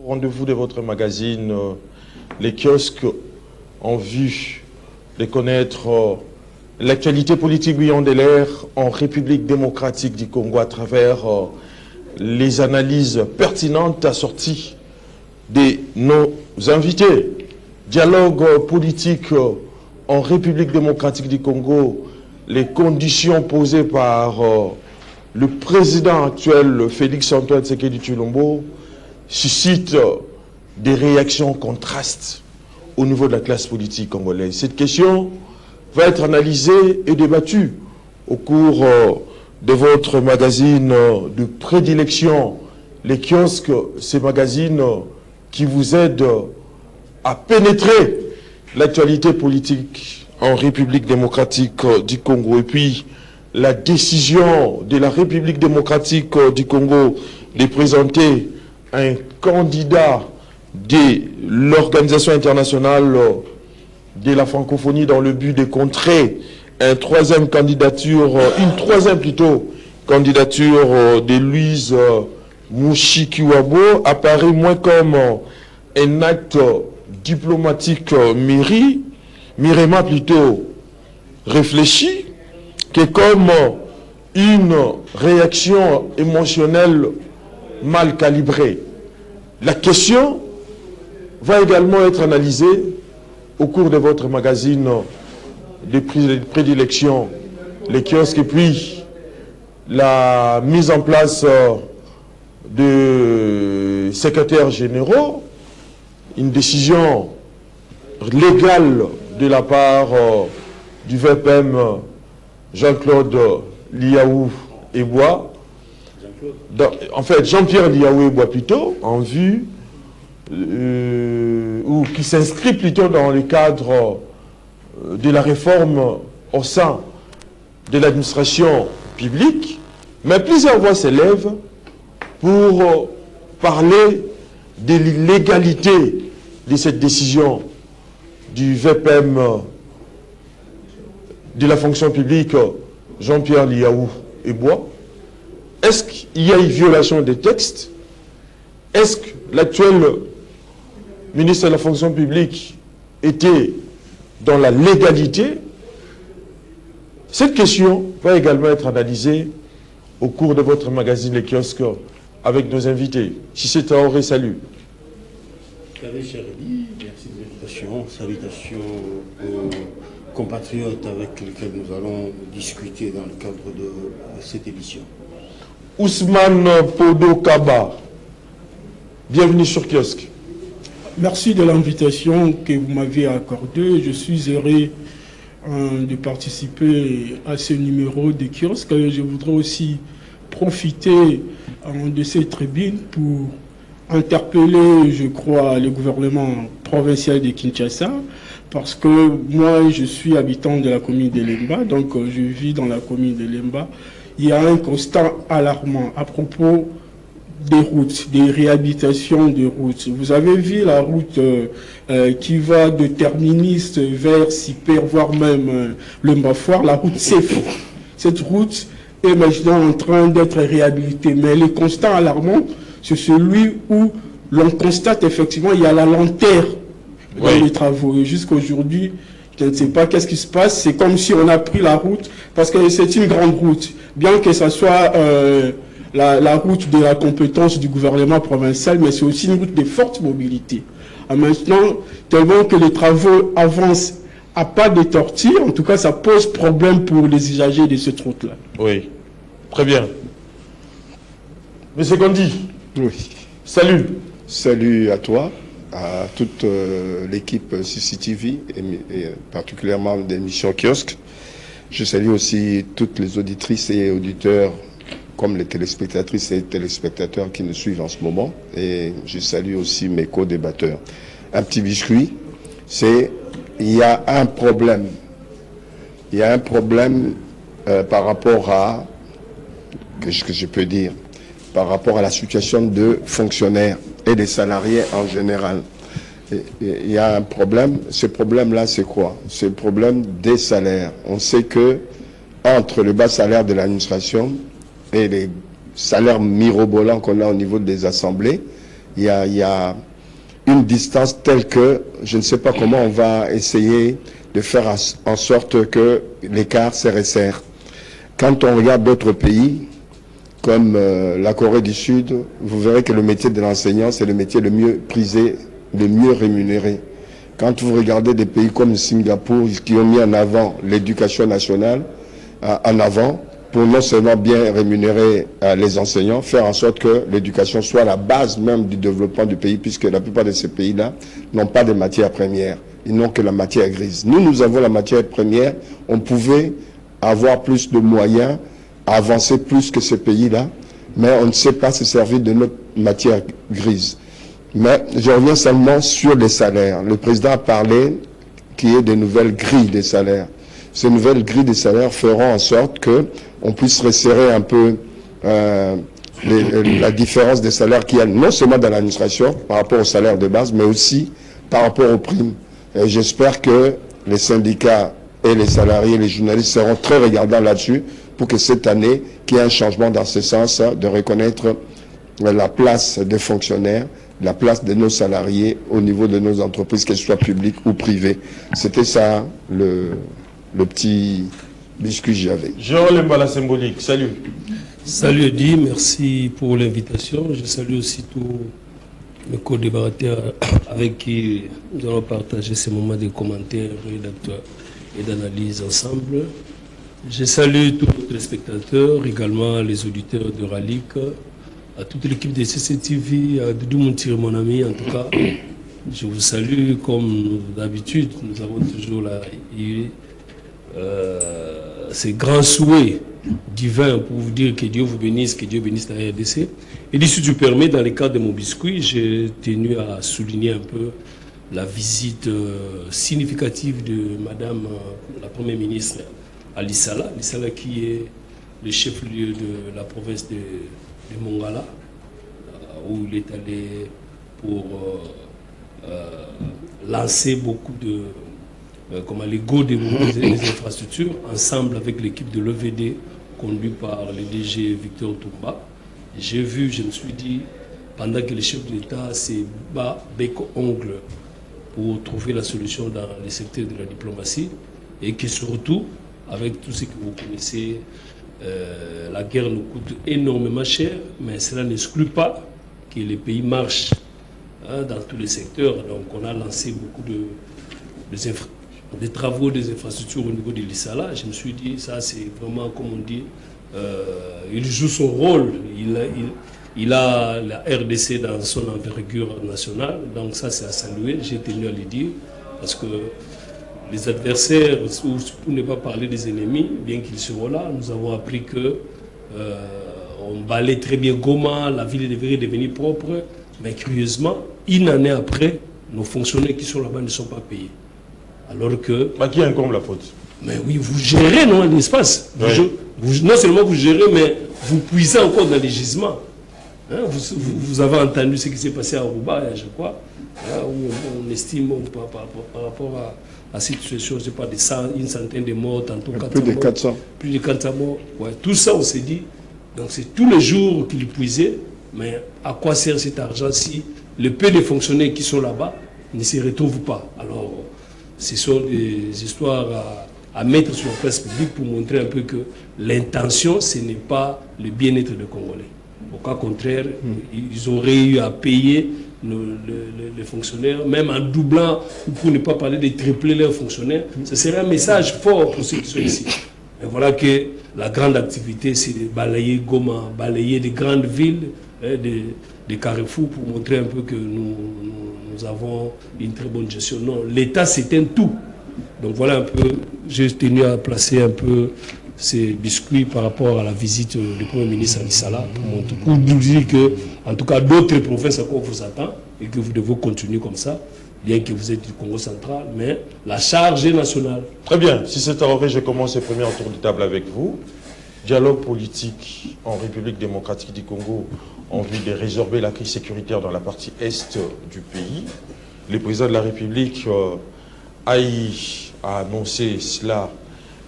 Rendez-vous de votre magazine Les Kiosques en vue de connaître l'actualité politique guyandaise en République démocratique du Congo à travers les analyses pertinentes assorties de nos invités. Dialogue politique en République démocratique du Congo, les conditions posées par le président actuel Félix Antoine Tshisekedi Tshilombo suscitent des réactions contrastes au niveau de la classe politique congolaise. Cette question va être analysée et débattue au cours de votre magazine de prédilection, Les Kiosques, ces magazines qui vous aident à pénétrer l'actualité politique en République démocratique du Congo. Et puis, la décision de la République démocratique du Congo de présenter un candidat de l'Organisation internationale de la francophonie dans le but de contrer une troisième candidature de Louise Mushikiwabo apparaît moins comme un acte diplomatique mirément plutôt réfléchi que comme une réaction émotionnelle mal calibrée. La question va également être analysée au cours de votre magazine de prédilection, Les Kiosques, et puis la mise en place de secrétaires généraux, une décision légale de la part du VPM Jean-Claude Liaou Eboua, en fait Jean-Pierre Liaou Eboua plutôt, en vue, ou qui s'inscrit plutôt dans le cadre de la réforme au sein de l'administration publique, mais plusieurs voix s'élèvent pour parler de l'illégalité de cette décision du VPM de la fonction publique Jean-Pierre Liaou Eboua. Est-ce qu'il y a une violation des textes? Est-ce que l'actuel ministre de la fonction publique était dans la légalité? Cette question va également être analysée au cours de votre magazine Les Kiosques avec nos invités. Cissé Traoré, salut. Salut cher Eli, merci de l'invitation. Salutations aux compatriotes avec lesquels nous allons discuter dans le cadre de cette émission. Ousmane Podo Kaba, bienvenue sur Kiosque. Merci de l'invitation que vous m'avez accordée. Je suis heureux de participer à ce numéro de Kiosque. Je voudrais aussi profiter de cette tribune pour interpeller, je crois, le gouvernement provincial de Kinshasa, parce que moi, je suis habitant de la commune de Lemba, donc je vis dans la commune de Lemba. Il y a un constat alarmant à propos des routes, des réhabilitations de routes. Vous avez vu la route qui va de Terminus vers Siper, voire même le Mbafoire. La route s'effondre. Cette route est maintenant en train d'être réhabilitée. Mais le constat alarmant, c'est celui où l'on constate effectivement il y a la lenteur dans les travaux. Et jusqu'aujourd'hui, je ne sais pas qu'est-ce qui se passe. C'est comme si on a pris la route, parce que c'est une grande route. Bien que ce soit la route de la compétence du gouvernement provincial, mais c'est aussi une route de forte mobilité. Maintenant, tellement que les travaux avancent à pas de tortue, en tout cas, ça pose problème pour les usagers de cette route-là. Oui, très bien. Monsieur Gondi, oui. Salut. Salut à toi, à toute l'équipe CCTV, et particulièrement de l'émission Kiosque. Je salue aussi toutes les auditrices et auditeurs, comme les téléspectatrices et téléspectateurs qui nous suivent en ce moment. Et je salue aussi mes co-débatteurs. Un petit biscuit, c'est il y a un problème. Il y a un problème par rapport à, qu'est-ce que je peux dire, par rapport à la situation de fonctionnaires et des salariés en général. Il y a un problème. Ce problème-là, c'est quoi? C'est le problème des salaires. On sait que entre le bas salaire de l'administration et les salaires mirobolants qu'on a au niveau des assemblées, il y a une distance telle que je ne sais pas comment on va essayer de faire en sorte que l'écart se resserre. Quand on regarde d'autres pays, comme la Corée du Sud, vous verrez que le métier de l'enseignant, c'est le métier le mieux prisé, le mieux rémunéré. Quand vous regardez des pays comme Singapour, qui ont mis en avant l'éducation nationale, en avant, pour non seulement bien rémunérer les enseignants, faire en sorte que l'éducation soit la base même du développement du pays, puisque la plupart de ces pays-là n'ont pas de matières premières, ils n'ont que la matière grise. Nous avons la matière première, on pouvait avoir plus de moyens, avancer plus que ces pays-là, mais on ne sait pas se servir de notre matière grise. Mais je reviens seulement sur les salaires. Le président a parlé qu'il y ait de nouvelles grilles des salaires. Ces nouvelles grilles des salaires feront en sorte qu'on puisse resserrer un peu la différence des salaires qu'il y a non seulement dans l'administration par rapport aux salaires de base, mais aussi par rapport aux primes. J'espère que les syndicats et les salariés, les journalistes seront très regardants là-dessus pour que cette année, qu'il y ait un changement dans ce sens, de reconnaître la place des fonctionnaires, la place de nos salariés au niveau de nos entreprises, qu'elles soient publiques ou privées. C'était ça le petit biscuit que j'avais. Jean Lembala Symbolique, salut. Salut Eddy, merci pour l'invitation. Je salue aussi tous mes co-débatteurs avec qui nous allons partager ces moments de commentaires et d'analyse ensemble. Je salue tous les téléspectateurs, également les auditeurs de Ralik, à toute l'équipe de CCTV, à Doudou Mountir, mon ami, en tout cas. Je vous salue comme d'habitude. Nous avons toujours ces grands souhaits divins pour vous dire que Dieu vous bénisse, que Dieu bénisse la RDC. Et si tu permets, dans le cadre de mon biscuit, j'ai tenu à souligner un peu la visite significative de Madame la Première ministre Ali Salah. Ali Salah qui est le chef-lieu de la province de Mongala, où il est allé pour lancer beaucoup de les go des infrastructures, ensemble avec l'équipe de l'EVD, conduite par le DG Victor Toumba. J'ai vu, je me suis dit, pendant que le chef de l'État s'est bat bec-ongle pour trouver la solution dans les secteurs de la diplomatie, et que surtout, avec tout ce que vous connaissez, la guerre nous coûte énormément cher, mais cela n'exclut pas que les pays marchent dans tous les secteurs. Donc on a lancé beaucoup de travaux, des infrastructures au niveau de l'Issala. Je me suis dit, ça c'est vraiment, comme on dit, il joue son rôle. Il a la RDC dans son envergure nationale, donc ça c'est à saluer. J'ai tenu à le dire, parce que les adversaires, pour ne pas parler des ennemis, bien qu'ils seront là, nous avons appris que on balaye très bien Goma, la ville devrait devenir propre, mais curieusement, une année après, nos fonctionnaires qui sont là-bas ne sont pas payés. Alors que... Qui incombe la faute? Mais oui, vous gérez l'espace. Oui. Non seulement vous gérez, mais vous puisez encore dans les gisements. Hein, vous avez entendu ce qui s'est passé à Aruba, je crois, hein, où on estime par rapport à cette situation, je ne sais pas, une centaine de morts, tantôt 400 plus de 400. Plus de 400 morts. Ouais, tout ça, on s'est dit. Donc c'est tous les jours qu'il puisait, mais à quoi sert cet argent si le peu de fonctionnaires qui sont là-bas ne se retrouvent pas? Alors, ce sont des histoires à mettre sur la place publique pour montrer un peu que l'intention, ce n'est pas le bien-être des Congolais. Au cas contraire, ils auraient eu à payer les fonctionnaires, même en doublant, ou pour ne pas parler de tripler leurs fonctionnaires. Ce serait un message fort pour ceux qui sont ici. Et voilà que la grande activité, c'est de balayer Goma, balayer des grandes villes, des carrefours, pour montrer un peu que nous avons une très bonne gestion. Non, l'État s'éteint tout. Donc voilà un peu, j'ai tenu à placer un peu ces biscuits par rapport à la visite du Premier ministre Ali Salah, pour nous dire que, en tout cas, d'autres provinces encore vous attendent et que vous devez continuer comme ça, bien que vous êtes du Congo central, mais la charge est nationale. Très bien. Si c'est arrangé, je commence ce premier tour de table avec vous. Dialogue politique en République démocratique du Congo en vue de résorber la crise sécuritaire dans la partie est du pays. Le président de la République a annoncé cela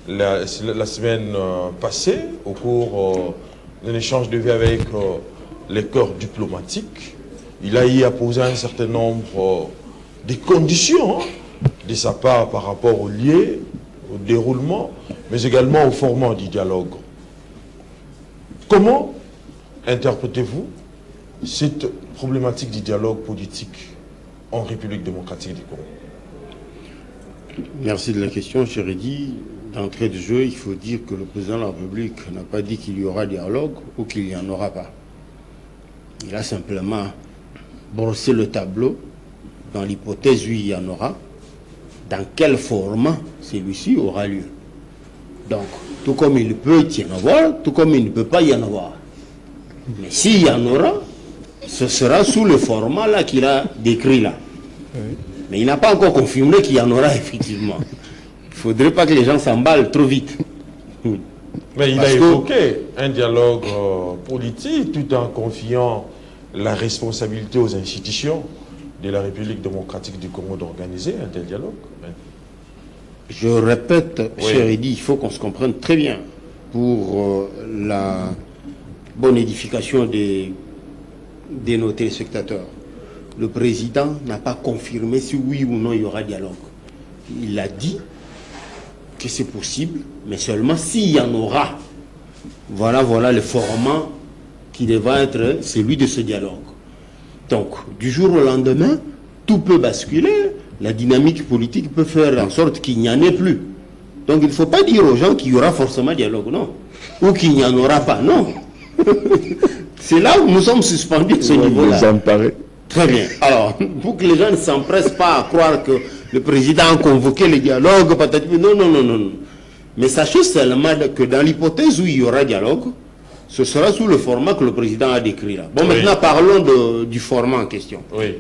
la semaine passée au cours d'un échange de vues avec les corps diplomatiques. il a y apposé un certain nombre de conditions de sa part par rapport au lieu, au déroulement, mais également au format du dialogue. Comment interprétez-vous cette problématique du dialogue politique en République démocratique du Congo? Merci de la question, cher Eddy. D'entrée de jeu, il faut dire que le président de la République n'a pas dit qu'il y aura dialogue ou qu'il n'y en aura pas. Il a simplement brossé le tableau dans l'hypothèse où il y en aura, dans quel format celui-ci aura lieu. Donc, tout comme il peut y en avoir, tout comme il ne peut pas y en avoir. Mais s'il y en aura, ce sera sous le format là qu'il a décrit là. Mais il n'a pas encore confirmé qu'il y en aura effectivement. Il ne faudrait pas que les gens s'emballent trop vite. Mais il a évoqué un dialogue politique tout en confiant la responsabilité aux institutions de la République démocratique du Congo d'organiser un tel dialogue. Je répète, cher Eddy, il faut qu'on se comprenne très bien pour la bonne édification de nos téléspectateurs. Le président n'a pas confirmé si oui ou non il y aura dialogue. Il a dit que c'est possible, mais seulement s'il y en aura. Voilà le format qui devra être celui de ce dialogue. Donc, du jour au lendemain, tout peut basculer, la dynamique politique peut faire en sorte qu'il n'y en ait plus. Donc, il ne faut pas dire aux gens qu'il y aura forcément dialogue, non. Ou qu'il n'y en aura pas, non. C'est là où nous sommes suspendus à ce niveau-là. Très bien. Alors, pour que les gens ne s'empressent pas à croire que le président a convoqué le dialogue, non. Mais sachez seulement que dans l'hypothèse où il y aura dialogue, ce sera sous le format que le président a décrit là. Bon, maintenant parlons du format en question. Oui.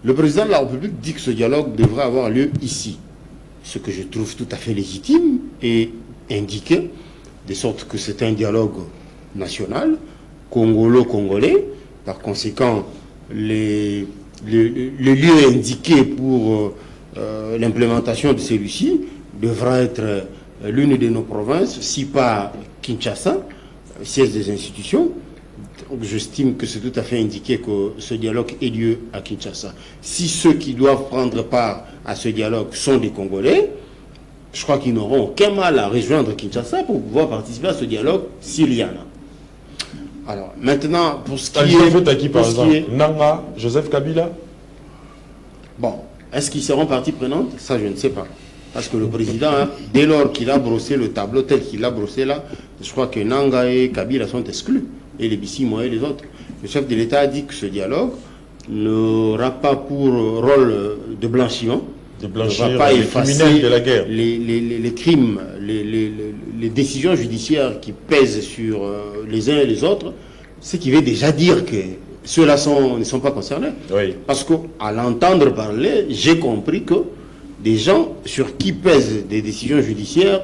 Le président de la République dit que ce dialogue devrait avoir lieu ici. Ce que je trouve tout à fait légitime et indiqué, de sorte que c'est un dialogue national, congolo-congolais. Par conséquent, les lieux indiqués pour l'implémentation de celui-ci devra être l'une de nos provinces, si pas Kinshasa, siège des institutions. J'estime que c'est tout à fait indiqué que ce dialogue ait lieu à Kinshasa. Si ceux qui doivent prendre part à ce dialogue sont des Congolais, je crois qu'ils n'auront aucun mal à rejoindre Kinshasa pour pouvoir participer à ce dialogue s'il y en a. Alors, maintenant, pour ce qui est... à qui, par exemple Nanga, Joseph Kabila? Bon, est-ce qu'ils seront partie prenante? Ça, je ne sais pas. Parce que le président, dès lors qu'il a brossé le tableau tel qu'il l'a brossé là, je crois que Nanga et Kabila sont exclus. Et les Bissimo et les autres. Le chef de l'État a dit que ce dialogue n'aura pas pour rôle de blanchiment. De blanchir ne va pas les effacer criminels de la guerre. Les crimes, les décisions judiciaires qui pèsent sur les uns et les autres, ce qui veut déjà dire que ceux-là ne sont pas concernés. Oui. Parce qu'à l'entendre parler, j'ai compris que des gens sur qui pèsent des décisions judiciaires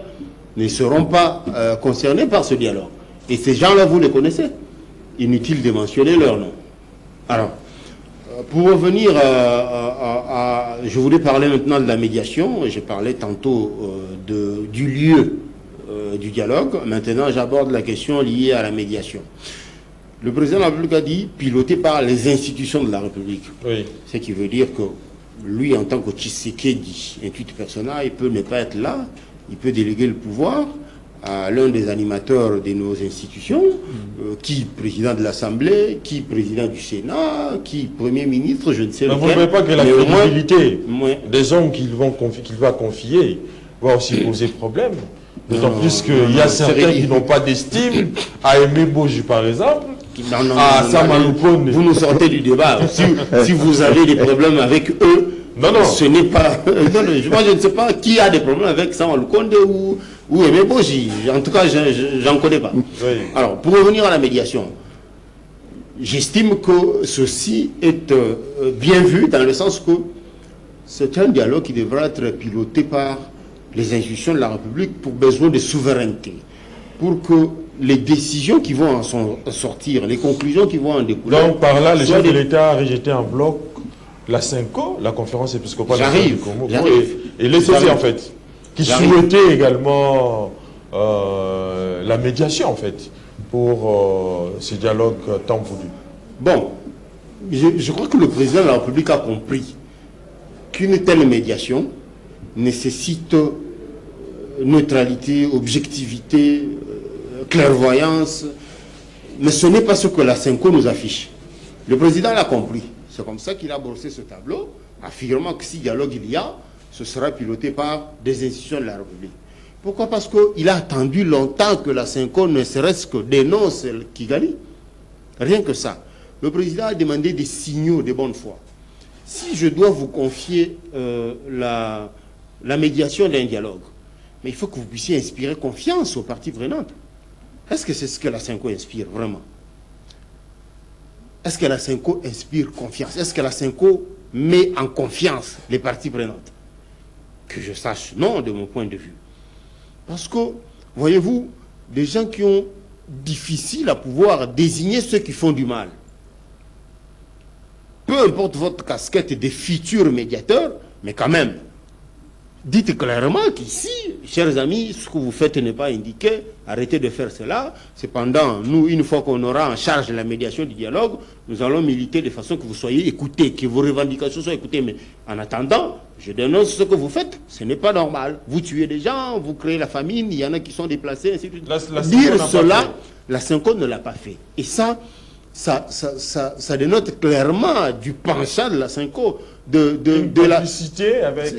ne seront pas concernés par ce dialogue. Et ces gens-là, vous les connaissez. Inutile de mentionner leur nom. Alors, pour revenir je voulais parler maintenant de la médiation. J'ai parlé tantôt du lieu du dialogue. Maintenant, j'aborde la question liée à la médiation. Le président de la République a dit piloté par les institutions de la République. Oui. Ce qui veut dire que lui, en tant que Tshisekedi, intuit personnel, il peut ne pas être là. Il peut déléguer le pouvoir à l'un des animateurs de nos institutions, qui président de l'Assemblée, qui président du Sénat, qui Premier ministre, je ne sais pas. Vous ne voyez pas que la crédibilité des hommes qu'il va confier va aussi poser problème. D'autant plus qu'il y a certains qui n'ont pas d'estime, à Aimé Boji par exemple, à Samalupone. Vous nous sortez du débat. Si vous avez des problèmes avec eux, ce n'est pas... moi je ne sais pas qui a des problèmes avec Samalupone ou Aimé Boji. En tout cas, j'en connais pas. Oui. Alors, pour revenir à la médiation, j'estime que ceci est bien vu dans le sens que c'est un dialogue qui devra être piloté par les institutions de la République pour besoin de souveraineté. Pour que les décisions qui vont en sortir, les conclusions qui vont en découler... Donc, par là, le chef de l'État a rejeté en bloc la CENCO, la conférence épiscopale du Congo, et les CC en fait, qui souhaitaient également la médiation en fait, pour ce dialogue tant voulu. Bon, je crois que le président de la République a compris qu'une telle médiation nécessite neutralité, objectivité, clairvoyance. Mais ce n'est pas ce que la Cinco nous affiche. Le président l'a compris. C'est comme ça qu'il a brossé ce tableau, affirmant que si dialogue il y a, ce sera piloté par des institutions de la République. Pourquoi? Parce qu'il a attendu longtemps que la Cinco ne serait-ce que dénonce Kigali. Rien que ça. Le président a demandé des signaux de bonne foi. Si je dois vous confier la médiation d'un dialogue, mais il faut que vous puissiez inspirer confiance aux parties prenantes. Est-ce que c'est ce que la Cinco inspire vraiment? Est-ce que la Cinco inspire confiance? Est-ce que la Cinco met en confiance les parties prenantes? Que je sache, non, de mon point de vue. Parce que, voyez-vous, des gens qui ont difficile à pouvoir désigner ceux qui font du mal. Peu importe votre casquette des futurs médiateurs, mais quand même, dites clairement qu'ici, chers amis, ce que vous faites n'est pas indiqué, arrêtez de faire cela. Cependant, nous, une fois qu'on aura en charge la médiation du dialogue, nous allons militer de façon que vous soyez écoutés, que vos revendications soient écoutées. Mais en attendant, je dénonce ce que vous faites, ce n'est pas normal. Vous tuez des gens, vous créez la famine, il y en a qui sont déplacés, ainsi de suite. Dire cela, la Cinco ne l'a pas fait. Et ça dénote clairement du penchant de la Cinco, de la complicité avec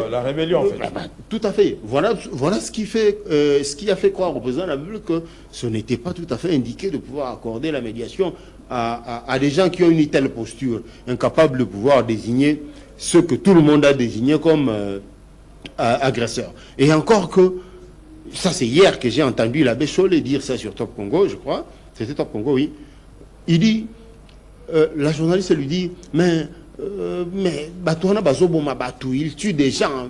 la rébellion, en fait. Tout à fait. Voilà ce qui a fait croire au président de la République que ce n'était pas tout à fait indiqué de pouvoir accorder la médiation à des gens qui ont une telle posture, incapables de pouvoir désigner ceux que tout le monde a désignés comme agresseurs. Et encore que, ça c'est hier que j'ai entendu l'abbé Chollet dire ça sur Top Congo, je crois, c'était Top Congo, oui. Il dit, la journaliste lui dit, mais Batouana Bazoboma Batou, il tue des gens.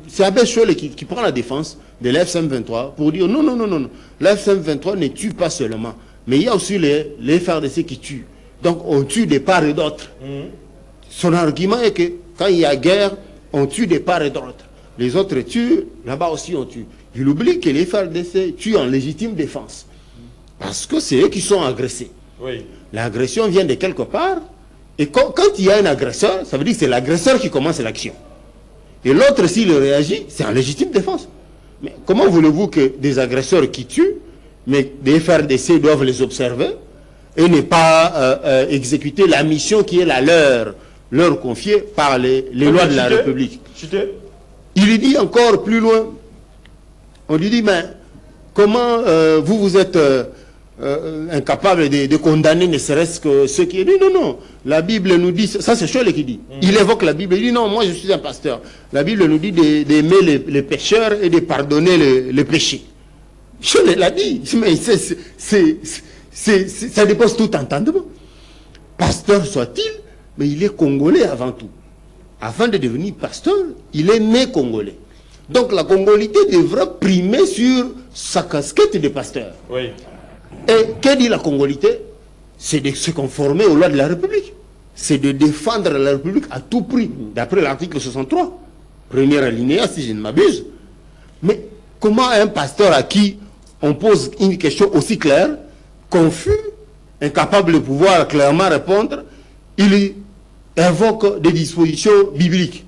C'est Abbé Chollet qui prend la défense de l'FCM23 pour dire non. L'FCM23 ne tue pas seulement, mais il y a aussi les FARDC qui tuent. Donc on tue des parts et d'autres. Son argument est que quand il y a guerre, on tue des parts et d'autres. Les autres tuent, là-bas aussi on tue. Il oublie que les FARDC tuent en légitime défense. Parce que c'est eux qui sont agressés. Oui. L'agression vient de quelque part. Et quand il y a un agresseur, ça veut dire que c'est l'agresseur qui commence l'action. Et l'autre, s'il réagit, c'est en légitime défense. Mais comment voulez-vous que des agresseurs qui tuent, mais des FARDC doivent les observer et ne pas exécuter la mission qui est la leur confiée par les lois de la République? Il lui dit encore plus loin, on lui dit, mais comment vous êtes incapable de condamner ne serait-ce que ceux qui... Non, la Bible nous dit, ça c'est Chollet qui dit, il évoque la Bible, il dit non, moi je suis un pasteur. La Bible nous dit d'aimer les pécheurs et de pardonner les péchés. Chollet l'a dit, mais ça dépose tout entendement. Pasteur soit-il, mais il est congolais avant tout. Avant de devenir pasteur, il est né congolais. Donc la congolité devra primer sur sa casquette de pasteur. Oui. Et que dit la congolité? C'est de se conformer aux lois de la République. C'est de défendre la République à tout prix, d'après l'article 63. Première alinéa, si je ne m'abuse. Mais comment un pasteur à qui on pose une question aussi claire, confus, incapable de pouvoir clairement répondre, il invoque des dispositions bibliques?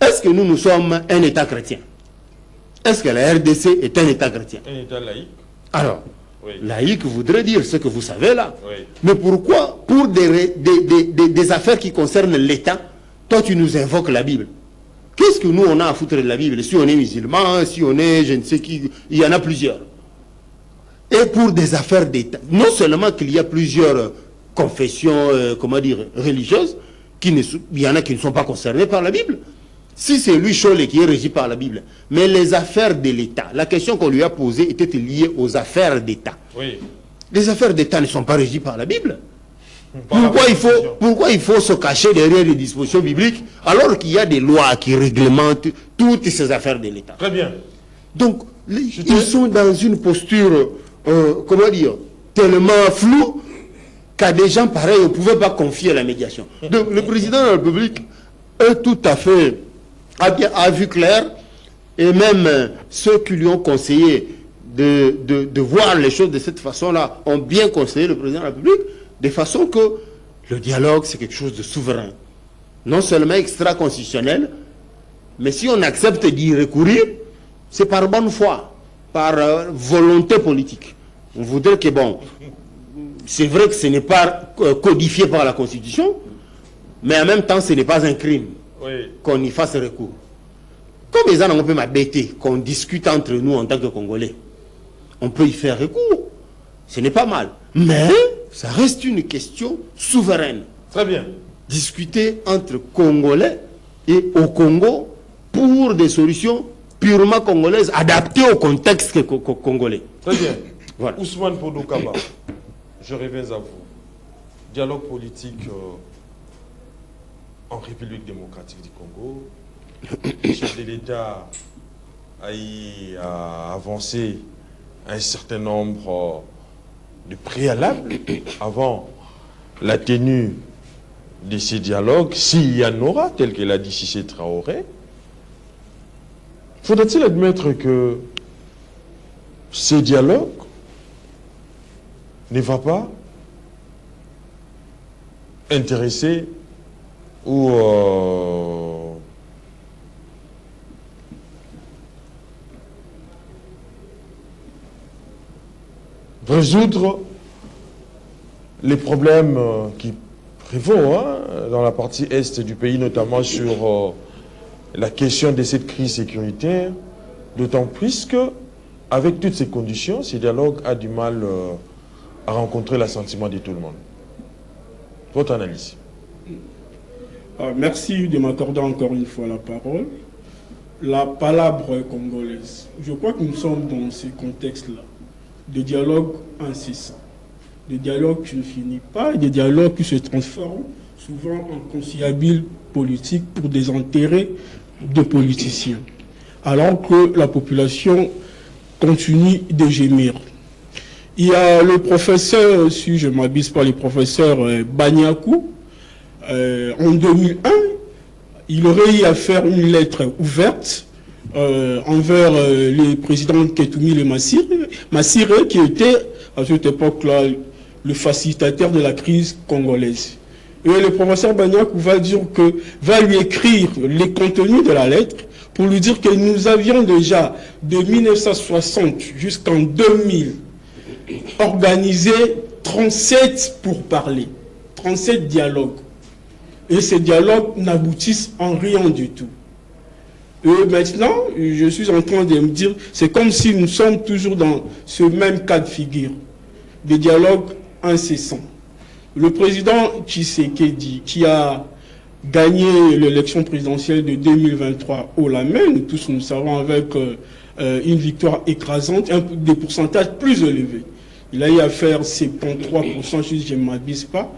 Est-ce que nous sommes un État chrétien? Est-ce que la RDC est un État chrétien? Un État laïque. Alors, oui. Laïque voudrait dire ce que vous savez là. Oui. Mais pourquoi, pour des affaires qui concernent l'État, toi tu nous invoques la Bible? Qu'est-ce que nous on a à foutre de la Bible? Si on est musulman, si on est je ne sais qui, il y en a plusieurs. Et pour des affaires d'État, non seulement qu'il y a plusieurs confessions, religieuses, il y en a qui ne sont pas concernées par la Bible. Si c'est lui, Chollet, qui est régi par la Bible, mais les affaires de l'État, la question qu'on lui a posée était liée aux affaires d'État. Oui. Les affaires d'État ne sont pas régies par la Bible. Pourquoi il faut se cacher derrière les dispositions bibliques alors qu'il y a des lois qui réglementent toutes ces affaires de l'État? Très bien. Donc, ils sont dans une posture, tellement floue qu'à des gens pareils, on ne pouvait pas confier la médiation. Donc, le président de la République est tout à fait... a vu clair, et même ceux qui lui ont conseillé de voir les choses de cette façon-là ont bien conseillé le président de la République, de façon que Le dialogue, c'est quelque chose de souverain. Non seulement extra-constitutionnel, mais si on accepte d'y recourir, c'est par bonne foi, par volonté politique. On voudrait que, bon, c'est vrai que ce n'est pas codifié par la Constitution, mais en même temps, ce n'est pas un crime qu'on y fasse recours. Comme les gens, on peut m'embêter, qu'on discute entre nous en tant que Congolais. On peut y faire recours. Ce n'est pas mal. Mais ça reste une question souveraine. Très bien. Discuter entre Congolais et au Congo pour des solutions purement congolaises, adaptées au contexte congolais. Très bien. Voilà. Ousmane Podokaba, je reviens à vous. Dialogue politique en République démocratique du Congo. Le chef de l'État a avancé un certain nombre de préalables avant la tenue de ces dialogues, s'il y en aura, tel que l'a dit Cissé Traoré. Faudrait-il admettre que ce dialogue ne va pas intéresser ou résoudre les problèmes qui prévaut dans la partie est du pays, notamment sur la question de cette crise sécuritaire, d'autant plus que, avec toutes ces conditions, ce dialogue a du mal à rencontrer l'assentiment de tout le monde. Votre analyse. Merci de m'accorder encore une fois la parole. La palabre congolaise. Je crois que nous sommes dans ce contexte-là, de dialogue incessant, de dialogue qui ne finit pas, des dialogues qui se transforment souvent en conciliabule politique pour des intérêts de politiciens, alors que la population continue de gémir. Il y a le professeur, si je ne m'abuse pas, le professeur Banyakou, en 2001, il aurait eu à faire une lettre ouverte envers le président Ketumi Le Massiré, qui était à cette époque-là le facilitateur de la crise congolaise. Et le professeur Banyakou va lui écrire les contenus de la lettre pour lui dire que nous avions déjà, de 1960 jusqu'en 2000, organisé 37 pourparlers, 37 dialogues. Et ces dialogues n'aboutissent en rien du tout. Et maintenant, je suis en train de me dire, c'est comme si nous sommes toujours dans ce même cas de figure, des dialogues incessants. Le président Tshisekedi, qui a gagné l'élection présidentielle de 2023 haut la main, nous tous nous savons, avec une victoire écrasante, des pourcentages plus élevés. Il a eu à faire 73%, si je ne m'abuse pas.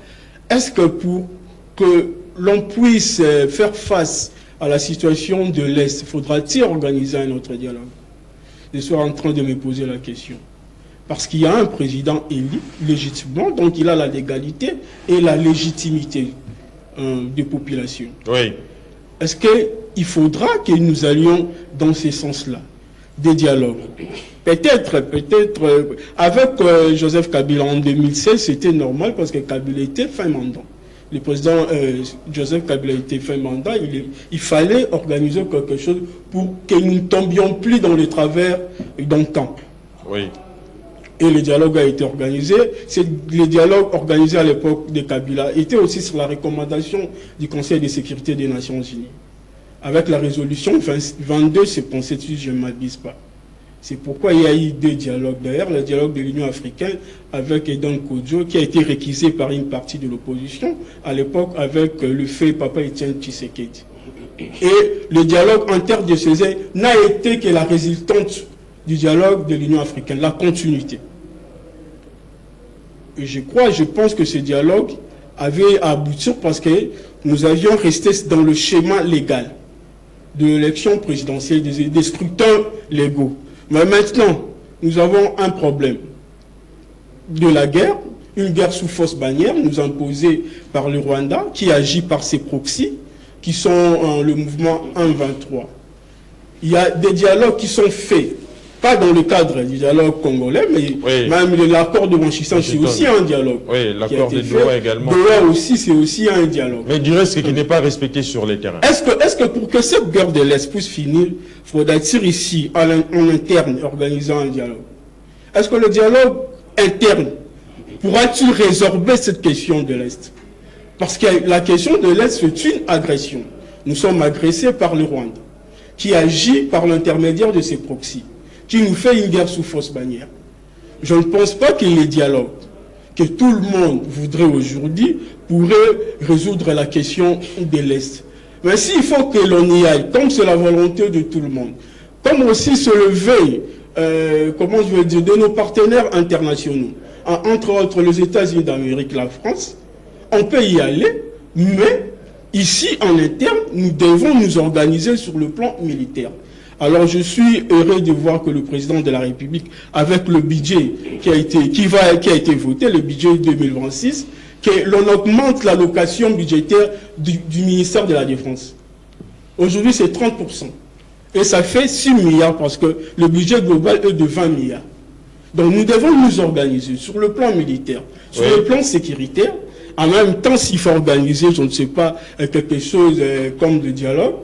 Est-ce que pour que l'on puisse faire face à la situation de l'Est, faudra-t-il organiser un autre dialogue? Je suis en train de me poser la question. Parce qu'il y a un président élu légitimement, donc il a la légalité et la légitimité des populations. Oui. Est-ce qu'il faudra que nous allions dans ce sens-là, des dialogues? Peut-être, avec Joseph Kabila en 2016, c'était normal parce que Kabila était fin mandat. Le président Joseph Kabila était fin mandat, il fallait organiser quelque chose pour que nous ne tombions plus dans les travers d'antan. Oui. Et le dialogue a été organisé. Le dialogue organisé à l'époque de Kabila était aussi sur la recommandation du Conseil de sécurité des Nations Unies, avec la résolution 2277, si je ne m'abuse pas. C'est pourquoi il y a eu deux dialogues. D'ailleurs, le dialogue de l'Union africaine avec Edon Kodjo, qui a été réquisé par une partie de l'opposition, à l'époque avec le fait Papa Etienne Tshisekedi. Et le dialogue interdiocésain n'a été que la résultante du dialogue de l'Union africaine, la continuité. Et je pense que ce dialogue avait à aboutir parce que nous avions resté dans le schéma légal de l'élection présidentielle, des scrutins légaux. Mais maintenant, nous avons un problème de la guerre, une guerre sous fausse bannière, nous imposée par le Rwanda, qui agit par ses proxys, qui sont le mouvement 1-23. Il y a des dialogues qui sont faits pas dans le cadre du dialogue congolais, mais oui. même l'accord de Washington, c'est aussi un dialogue. Oui, l'accord de Doha également. Doha aussi, c'est aussi un dialogue. Mais du reste, qui n'est pas respecté sur les terrains. Est-ce que pour que cette guerre de l'Est puisse finir, il faudrait-il ici, en interne, organiser un dialogue? Est-ce que le dialogue interne pourra-t-il résorber cette question de l'Est? Parce que la question de l'Est, c'est une agression. Nous sommes agressés par le Rwanda, qui agit par l'intermédiaire de ses proxys, qui nous fait une guerre sous fausse bannière. Je ne pense pas que les dialogues que tout le monde voudrait aujourd'hui pourraient résoudre la question de l'Est. Mais s'il faut que l'on y aille, comme c'est la volonté de tout le monde, comme aussi se lever, comment je veux dire, de nos partenaires internationaux, entre autres les États-Unis d'Amérique, la France, on peut y aller, mais ici, en interne, nous devons nous organiser sur le plan militaire. Alors je suis heureux de voir que le président de la République, avec le budget qui a été voté, le budget 2026, que l'on augmente l'allocation budgétaire du ministère de la Défense. Aujourd'hui, c'est 30%. Et ça fait 6 milliards parce que le budget global est de 20 milliards. Donc nous devons nous organiser sur le plan militaire, sur le plan sécuritaire. En même temps, s'il faut organiser, je ne sais pas, quelque chose comme le dialogue,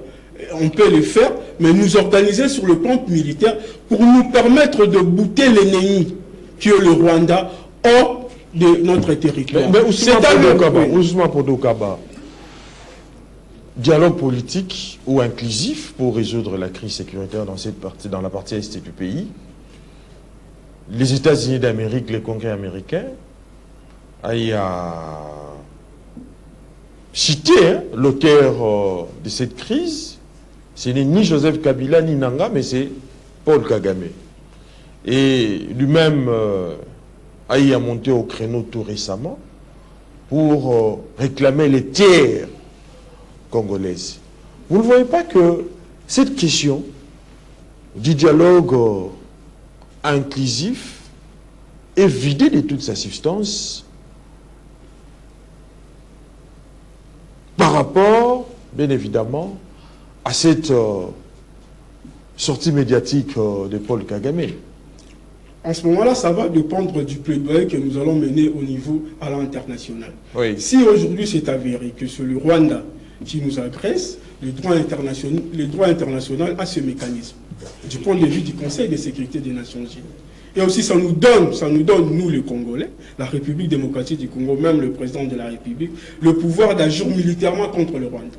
on peut le faire, mais nous organiser sur le plan militaire pour nous permettre de bouter l'ennemi qui est le Rwanda hors de notre territoire. Mais Ousmane Podokaba, dialogue politique ou inclusif pour résoudre la crise sécuritaire dans la partie est du pays. Les États-Unis d'Amérique, les congrès américains, il a cité l'auteur de cette crise. Ce n'est ni Joseph Kabila ni Nanga, mais c'est Paul Kagame. Et lui-même a monté au créneau tout récemment pour réclamer les terres congolaises. Vous ne voyez pas que cette question du dialogue inclusif est vidée de toute sa substance par rapport, bien évidemment, à cette sortie médiatique de Paul Kagame? En ce moment-là, ça va dépendre du plaidoyer que nous allons mener au niveau à l'international. Oui. Si aujourd'hui c'est avéré que c'est le Rwanda qui nous agresse, le droit international a ce mécanisme, du point de vue du Conseil de sécurité des Nations Unies. Et aussi, ça nous donne, nous les Congolais, la République démocratique du Congo, même le président de la République, le pouvoir d'agir militairement contre le Rwanda.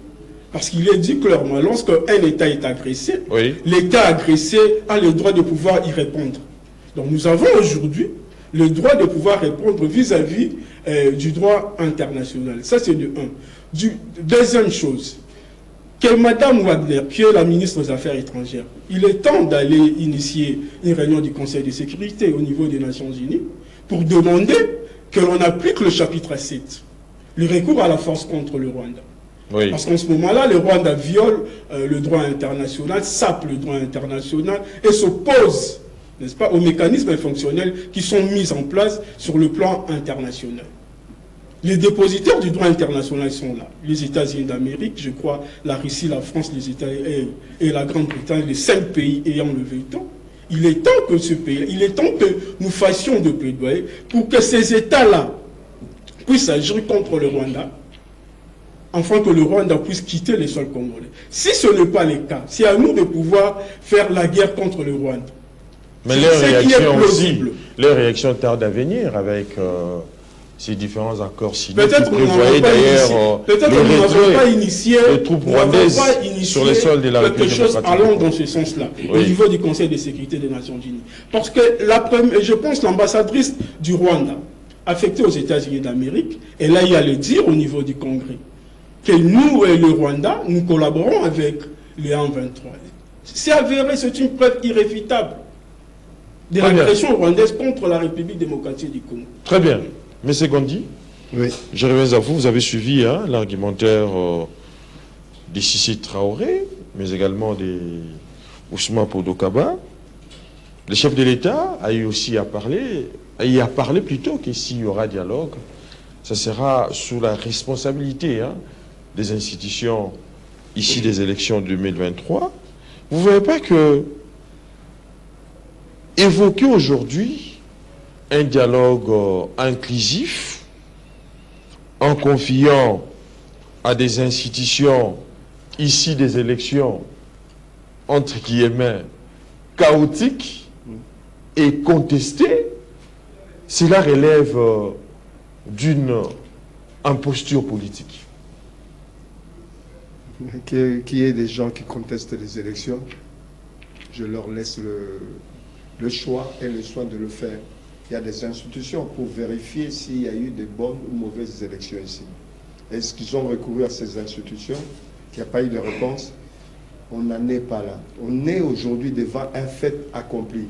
Parce qu'il est dit clairement, lorsqu'un État est agressé, l'État agressé a le droit de pouvoir y répondre. Donc nous avons aujourd'hui le droit de pouvoir répondre vis-à-vis du droit international. Ça, c'est de un. Deuxième chose, que Mme Wagner, qui est la ministre des Affaires étrangères, il est temps d'aller initier une réunion du Conseil de sécurité au niveau des Nations Unies pour demander que l'on applique le chapitre 7, le recours à la force contre le Rwanda. Oui. Parce qu'en ce moment-là, le Rwanda viole le droit international, sape le droit international et s'oppose, n'est-ce pas, aux mécanismes fonctionnels qui sont mis en place sur le plan international. Les dépositaires du droit international sont là. Les États-Unis d'Amérique, je crois, la Russie, la France, les États-Unis et la Grande-Bretagne, les 5 pays ayant le veto. Il est temps que il est temps que nous fassions de plaidoyer pour que ces États-là puissent agir contre le Rwanda, afin que le Rwanda puisse quitter les sols congolais. Si ce n'est pas le cas, c'est à nous de pouvoir faire la guerre contre le Rwanda. Mais leur réaction tarde à venir avec ces différents accords signés. Peut-être que nous n'avons pas initié les troupes rwandaises sur les sols de la République démocratique. Allons dans ce sens-là, au niveau du Conseil de sécurité des Nations Unies. Parce que je pense l'ambassadrice du Rwanda, affectée aux États-Unis d'Amérique, elle a eu à le dire au niveau du Congrès, que nous et le Rwanda, nous collaborons avec les 123. C'est avéré, c'est une preuve irréfutable de l'agression rwandaise contre la République démocratique du Congo. Très bien. M. Gondi, je reviens à vous. Vous avez suivi l'argumentaire de Sissi Traoré, mais également de Ousmane Podokaba. Le chef de l'État a eu aussi à parler, plutôt que s'il y aura dialogue, ça sera sous la responsabilité des institutions ici des élections 2023. Vous ne voyez pas que évoquer aujourd'hui un dialogue inclusif en confiant à des institutions ici des élections entre guillemets chaotiques et contestées, cela relève d'une imposture politique. Qu'il y ait des gens qui contestent les élections, je leur laisse le choix et le soin de le faire. Il y a des institutions pour vérifier s'il y a eu de bonnes ou mauvaises élections ici. Est-ce qu'ils ont recouru à ces institutions? Il n'y a pas eu de réponse. On n'en est pas là. On est aujourd'hui devant un fait accompli.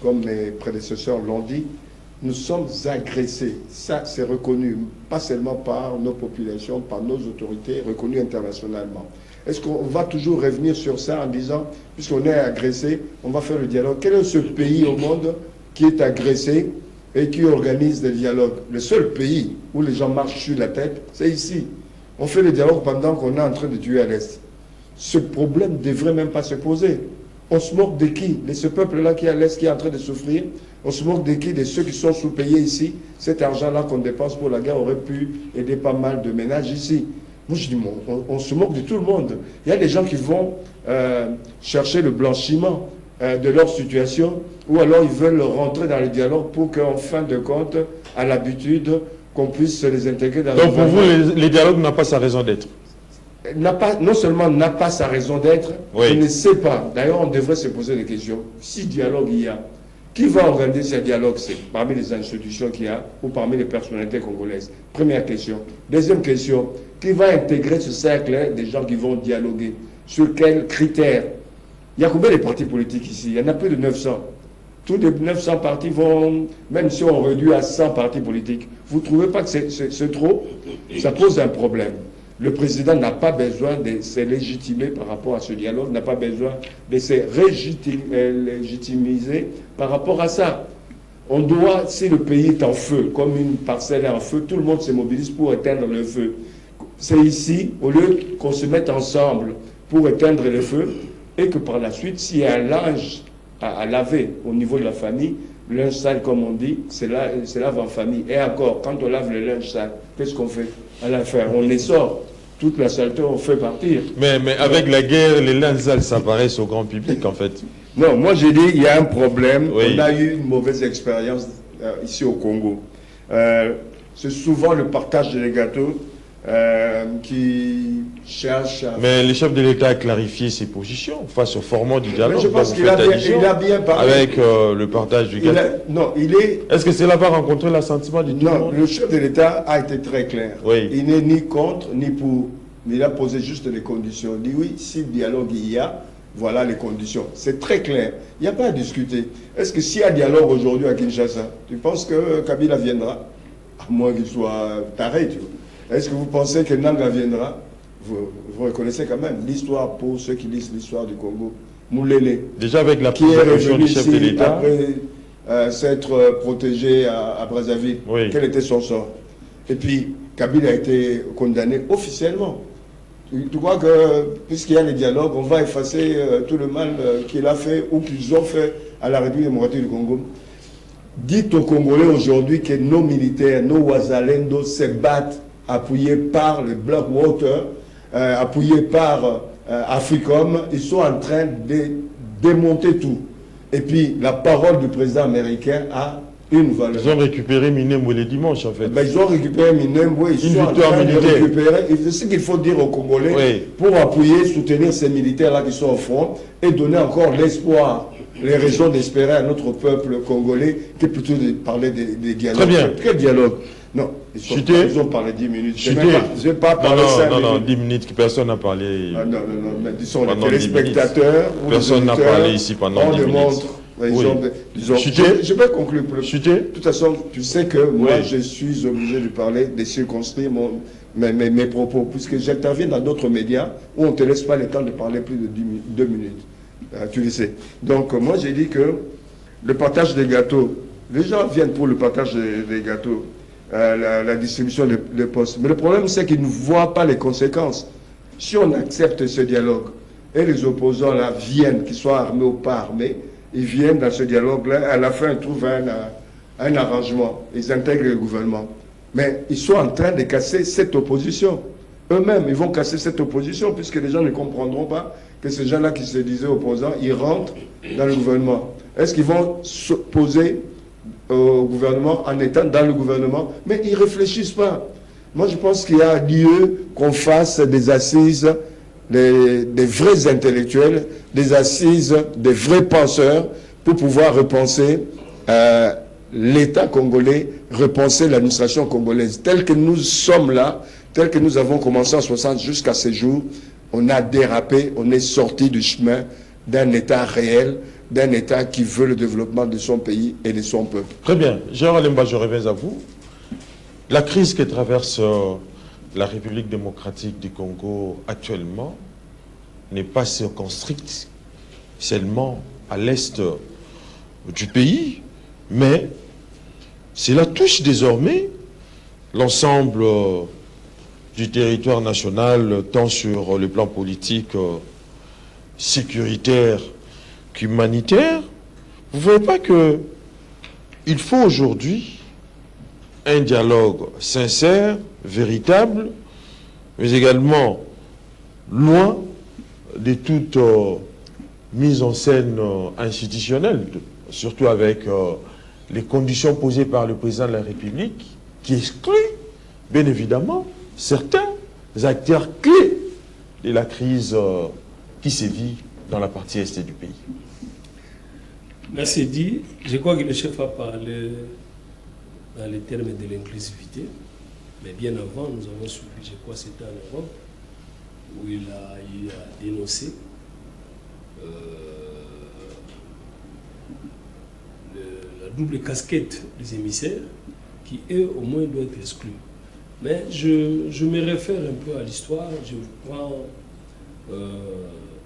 Comme mes prédécesseurs l'ont dit, nous sommes agressés. Ça, c'est reconnu, pas seulement par nos populations, par nos autorités, reconnu internationalement. Est-ce qu'on va toujours revenir sur ça en disant, puisqu'on est agressé, on va faire le dialogue? Quel est ce pays au monde qui est agressé et qui organise des dialogues? Le seul pays où les gens marchent sur la tête, c'est ici. On fait le dialogue pendant qu'on est en train de tuer à l'Est. Ce problème ne devrait même pas se poser. On se moque de qui? De ce peuple-là qui est à l'Est, qui est en train de souffrir. On se moque de qui? De ceux qui sont sous-payés ici. Cet argent-là qu'on dépense pour la guerre aurait pu aider pas mal de ménages ici. Moi, je dis, on se moque de tout le monde. Il y a des gens qui vont chercher le blanchiment de leur situation, ou alors ils veulent rentrer dans le dialogue pour qu'en fin de compte, à l'habitude, qu'on puisse les intégrer dans le Donc pour vous, les dialogues n'ont pas sa raison d'être? Non seulement n'a pas sa raison d'être, oui. Je ne sais pas. D'ailleurs, on devrait se poser des questions. Si dialogue il y a, qui va organiser ce dialogue? C'est parmi les institutions qu'il y a ou parmi les personnalités congolaises? Première question. Deuxième question, qui va intégrer ce cercle des gens qui vont dialoguer? Sur quels critères? Il y a combien de partis politiques ici? Il y en a plus de 900. Tous les 900 partis vont, même si on réduit à 100 partis politiques, vous ne trouvez pas que c'est trop? Ça pose un problème. Le président n'a pas besoin de se légitimer par rapport à ce dialogue, n'a pas besoin de se légitimiser par rapport à ça. On doit, si le pays est en feu, comme une parcelle est en feu, tout le monde se mobilise pour éteindre le feu. C'est ici, au lieu qu'on se mette ensemble pour éteindre le feu, et que par la suite, s'il y a un linge à laver au niveau de la famille, le linge sale, comme on dit, c'est lave en famille. Et encore, quand on lave le linge sale, qu'est-ce qu'on fait à la fin? On les sort. Toute la saleté, on fait partir. Mais avec la guerre, les linges sales s'apparaissent au grand public, en fait. Non, moi j'ai dit, il y a un problème. Oui. On a eu une mauvaise expérience ici au Congo. C'est souvent le partage des gâteaux qui cherche à... Mais le chef de l'État a clarifié ses positions face au format du dialogue. Mais je pense qu'il a bien parlé. Avec le partage du gâteau. Non, il est... Est-ce que cela va rencontrer l'assentiment du tout le Non, monde? le chef de l'État a été très clair. Oui. Il n'est ni contre, ni pour. Il a posé juste les conditions. Il dit oui, si dialogue il y a, voilà les conditions. C'est très clair. Il n'y a pas à discuter. Est-ce que s'il y a dialogue aujourd'hui à Kinshasa, tu penses que Kabila viendra? À moins qu'il soit taré, tu vois. Est-ce que vous pensez que Nanga viendra? Vous reconnaissez quand même l'histoire, pour ceux qui lisent l'histoire du Congo. Moulele. Déjà avec la qui est présentation revenu du chef de ici l'État. après s'être protégé à Brazzaville. Oui. Quel était son sort? Et puis, Kabila a été condamné officiellement. Tu crois que, puisqu'il y a les dialogues, on va effacer tout le mal qu'il a fait ou qu'ils ont fait à la République démocratique du Congo? Dites aux Congolais aujourd'hui que nos militaires, nos Ouazalendo se battent appuyés par le Blackwater, appuyés par Africom. Ils sont en train de démonter tout. Et puis, la parole du président américain a une valeur. Ils ont récupéré Minembwe les dimanches, en fait. Ben, ils ont récupéré Minembwe, ils sont en train de récupérer. C'est ce qu'il faut dire aux Congolais, oui, pour appuyer, soutenir ces militaires-là qui sont au front et donner encore l'espoir, les raisons d'espérer à notre peuple congolais, que plutôt de parler des dialogues. Très bien. Quel dialogue? Non, ils ont parlé 10 minutes. Je n'ai pas parlé 5 minutes. Non, 10 minutes, que personne n'a parlé. Ah, non, mais disons les téléspectateurs. Personne n'a parlé ici pendant 10 minutes. Je vais conclure. Chuter. De toute façon, tu sais que moi, je suis obligé de parler, de circonscrire mes propos, puisque j'interviens dans d'autres médias où on ne te laisse pas le temps de parler plus de 2 minutes. Tu le sais. Donc, moi, j'ai dit que le partage des gâteaux, les gens viennent pour le partage des gâteaux, la distribution des postes. Mais le problème, c'est qu'ils ne voient pas les conséquences. Si on accepte ce dialogue et les opposants là viennent, qu'ils soient armés ou pas armés, ils viennent dans ce dialogue-là, à la fin, ils trouvent un arrangement, ils intègrent le gouvernement. Mais ils sont en train de casser cette opposition. Eux-mêmes, ils vont casser cette opposition, puisque les gens ne comprendront pas que ces gens-là qui se disaient opposants, ils rentrent dans le gouvernement. Est-ce qu'ils vont s'opposer au gouvernement en étant dans le gouvernement? Mais ils ne réfléchissent pas. Moi, je pense qu'il y a lieu qu'on fasse des assises des vrais intellectuels, des assises des vrais penseurs pour pouvoir repenser l'État congolais, repenser l'administration congolaise. Tel que nous sommes là, tel que nous avons commencé en 60 jusqu'à ce jour, on a dérapé, on est sorti du chemin d'un État réel, d'un État qui veut le développement de son pays et de son peuple. Très bien. Gérard Lemba, je reviens à vous. La crise que traverse la République démocratique du Congo actuellement n'est pas circonscrite seulement à l'est du pays, mais cela touche désormais l'ensemble du territoire national, tant sur le plan politique, sécuritaire qu'humanitaire. Vous ne voyez pas qu'il faut aujourd'hui un dialogue sincère, véritable, mais également loin de toute mise en scène institutionnelle, surtout avec les conditions posées par le président de la République, qui exclut, bien évidemment, certains acteurs clés de la crise qui sévit dans la partie est du pays. Merci dit. Je crois que le chef a parlé dans les termes de l'inclusivité, mais bien avant, nous avons suivi, je crois que c'était en Europe, où il a eu à dénoncer la double casquette des émissaires qui, eux, au moins, doivent être exclus. Mais je me réfère un peu à l'histoire, je prends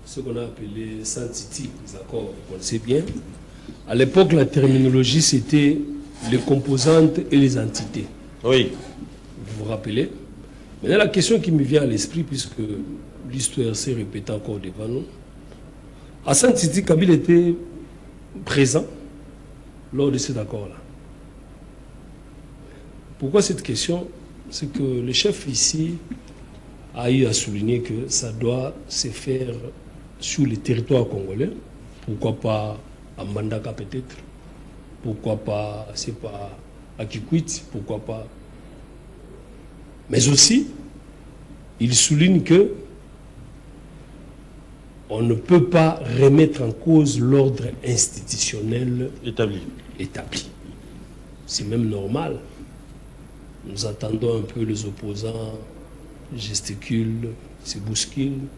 ce qu'on a appelé Saint-Titi, les accords, vous connaissez bien. À l'époque, la terminologie, c'était les composantes et les entités. Oui. Vous vous rappelez? Maintenant, la question qui me vient à l'esprit, puisque l'histoire s'est répétée encore devant nous, à Saint-Titi, Kabila était présent lors de cet accord-là. Pourquoi cette question? C'est que le chef ici a eu à souligner que ça doit se faire sur le territoire congolais. Pourquoi pas à Mbandaka peut-être? Pourquoi pas, c'est pas à Kikwit? Pourquoi pas? Mais aussi, il souligne que on ne peut pas remettre en cause l'ordre institutionnel établi. C'est même normal. Nous attendons un peu les opposants, gesticulent, se bousculent.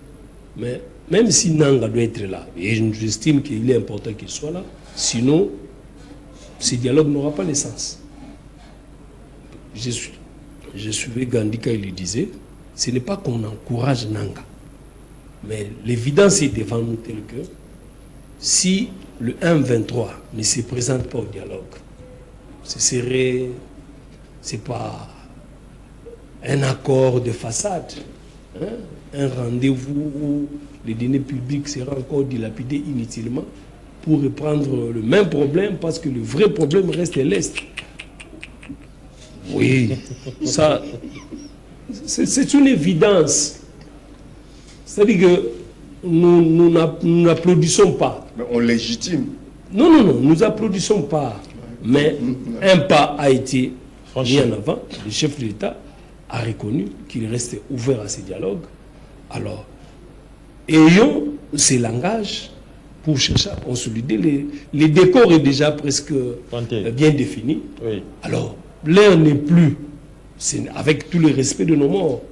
Mais même si Nanga doit être là, et j'estime qu'il est important qu'il soit là, sinon, ce dialogue n'aura pas de sens. Je suivais Gandhi quand il le disait, ce n'est pas qu'on encourage Nanga. Mais l'évidence est devant nous telle que si le 1-23 ne se présente pas au dialogue, c'est pas un accord de façade, hein? Un rendez-vous où les dîners publics seront encore dilapidés inutilement pour reprendre le même problème parce que le vrai problème reste à l'Est. Oui, ça, c'est une évidence. C'est-à-dire que nous n'applaudissons pas. Mais on légitime. Non, nous applaudissons pas. Mais un pas a été mis en avant. Le chef de l'État a reconnu qu'il restait ouvert à ces dialogues. Alors, ayons ces langages pour chercher à consolider. Les décors est déjà presque bien défini. Oui. Alors, l'air n'est plus, avec tout le respect de nos morts,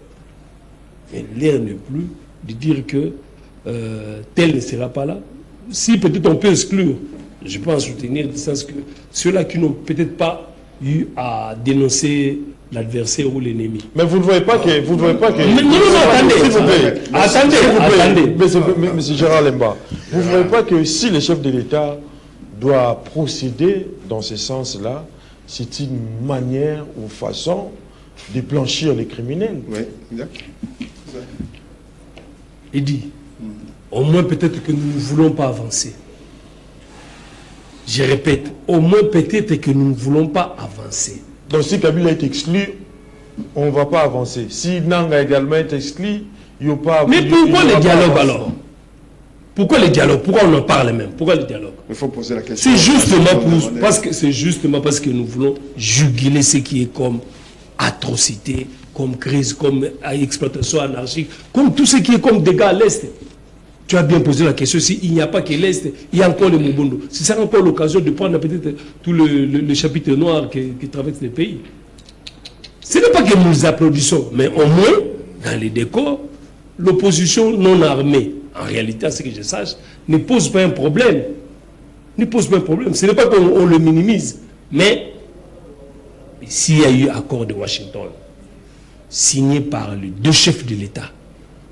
mais l'air n'est plus de dire que tel ne sera pas là. Si peut-être on peut exclure, je peux en soutenir, du sens que ceux-là qui n'ont peut-être pas eu à dénoncer l'adversaire ou l'ennemi. Mais vous ne voyez pas que... Vous ne voyez pas que... Non, attendez. Monsieur Gérard Lemba, vous ne voyez pas que si le chef de l'État doit procéder dans ce sens-là, c'est une manière ou façon de blanchir les criminels. Oui, exact. Il dit, au moins peut-être que nous ne voulons pas avancer. Je répète, au moins peut-être que nous ne voulons pas avancer. Donc si Kabila est exclu, on ne va pas avancer. Si Nanga également est exclu, il n'y a pas... Mais pourquoi le dialogue alors? Pourquoi le dialogue? Pourquoi on en parle même? Pourquoi le dialogue? Il faut poser la question. C'est justement parce que nous voulons juguler ce qui est comme atrocité, comme crise, comme exploitation anarchique, comme tout ce qui est comme dégâts à l'Est. Tu as bien posé la question, s'il n'y a pas que l'Est, il y a encore le Mubondo. Ce sera encore l'occasion de prendre peut-être tout le chapitre noir qui traverse les pays. Ce n'est pas que nous applaudissons, mais au moins, dans les décors, l'opposition non armée, en réalité, à ce que je sache, ne pose pas un problème. Ne pose pas un problème. Ce n'est pas qu'on le minimise. Mais s'il y a eu accord de Washington, signé par les deux chefs de l'État,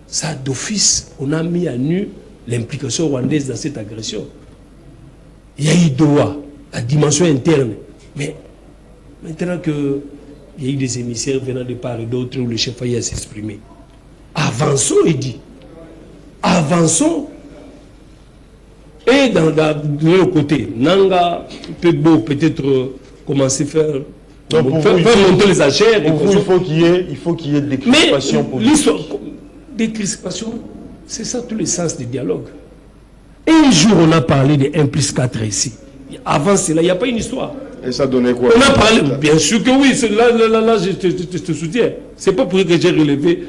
ça d'office, on a mis à nu l'implication rwandaise dans cette agression. Il y a eu Doha, la dimension interne. Mais maintenant qu'il y a eu des émissaires venant de part et d'autre où le chef a s'exprimer, avançons, il dit. Avançons. Et de l'autre côté, Nanga peut peut-être commencer à faire monter les achères. Il faut qu'il y ait des crispations politiques. Des crispations, c'est ça tout le sens du dialogue. Et un jour, on a parlé de 1 plus 4 ici. Avant cela, il n'y a pas une histoire. Et ça donnait quoi? On a parlé, bien sûr que oui, là je te soutiens. C'est pas pour que j'ai relevé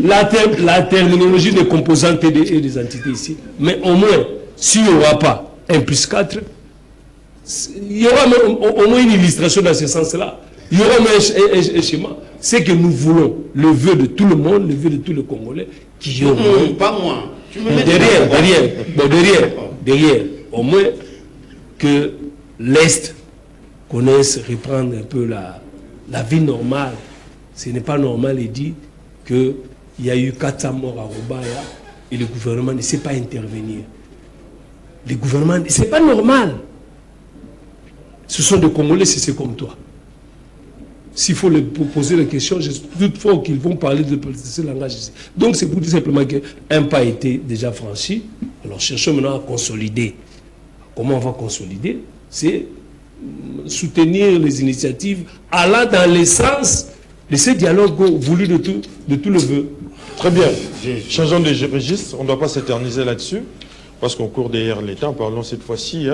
la terminologie des composantes et des entités ici. Mais au moins, s'il n'y aura pas 1 plus 4, il y aura au moins une illustration dans ce sens-là. Il y aura un schéma. C'est que nous voulons le vœu de tout le monde, le vœu de tous les Congolais, qui ont... pas moi. Derrière, au moins que l'Est connaisse reprendre un peu la vie normale. Ce n'est pas normal, il dit qu'il y a eu 400 morts à Robaya et le gouvernement ne sait pas intervenir. Le gouvernement, c'est pas normal. Ce sont des Congolais, c'est comme toi. S'il faut poser la question, je doute fort qu'ils vont parler de ce langage ici. Donc c'est pour dire simplement qu'un pas a été déjà franchi. Alors cherchons maintenant à consolider. Comment on va consolider? C'est soutenir les initiatives allant dans le sens de ce dialogue voulu de tout le vœu. Très bien. Changeons de registre. On ne doit pas s'éterniser là-dessus. Parce qu'on court derrière l'État. Parlons cette fois-ci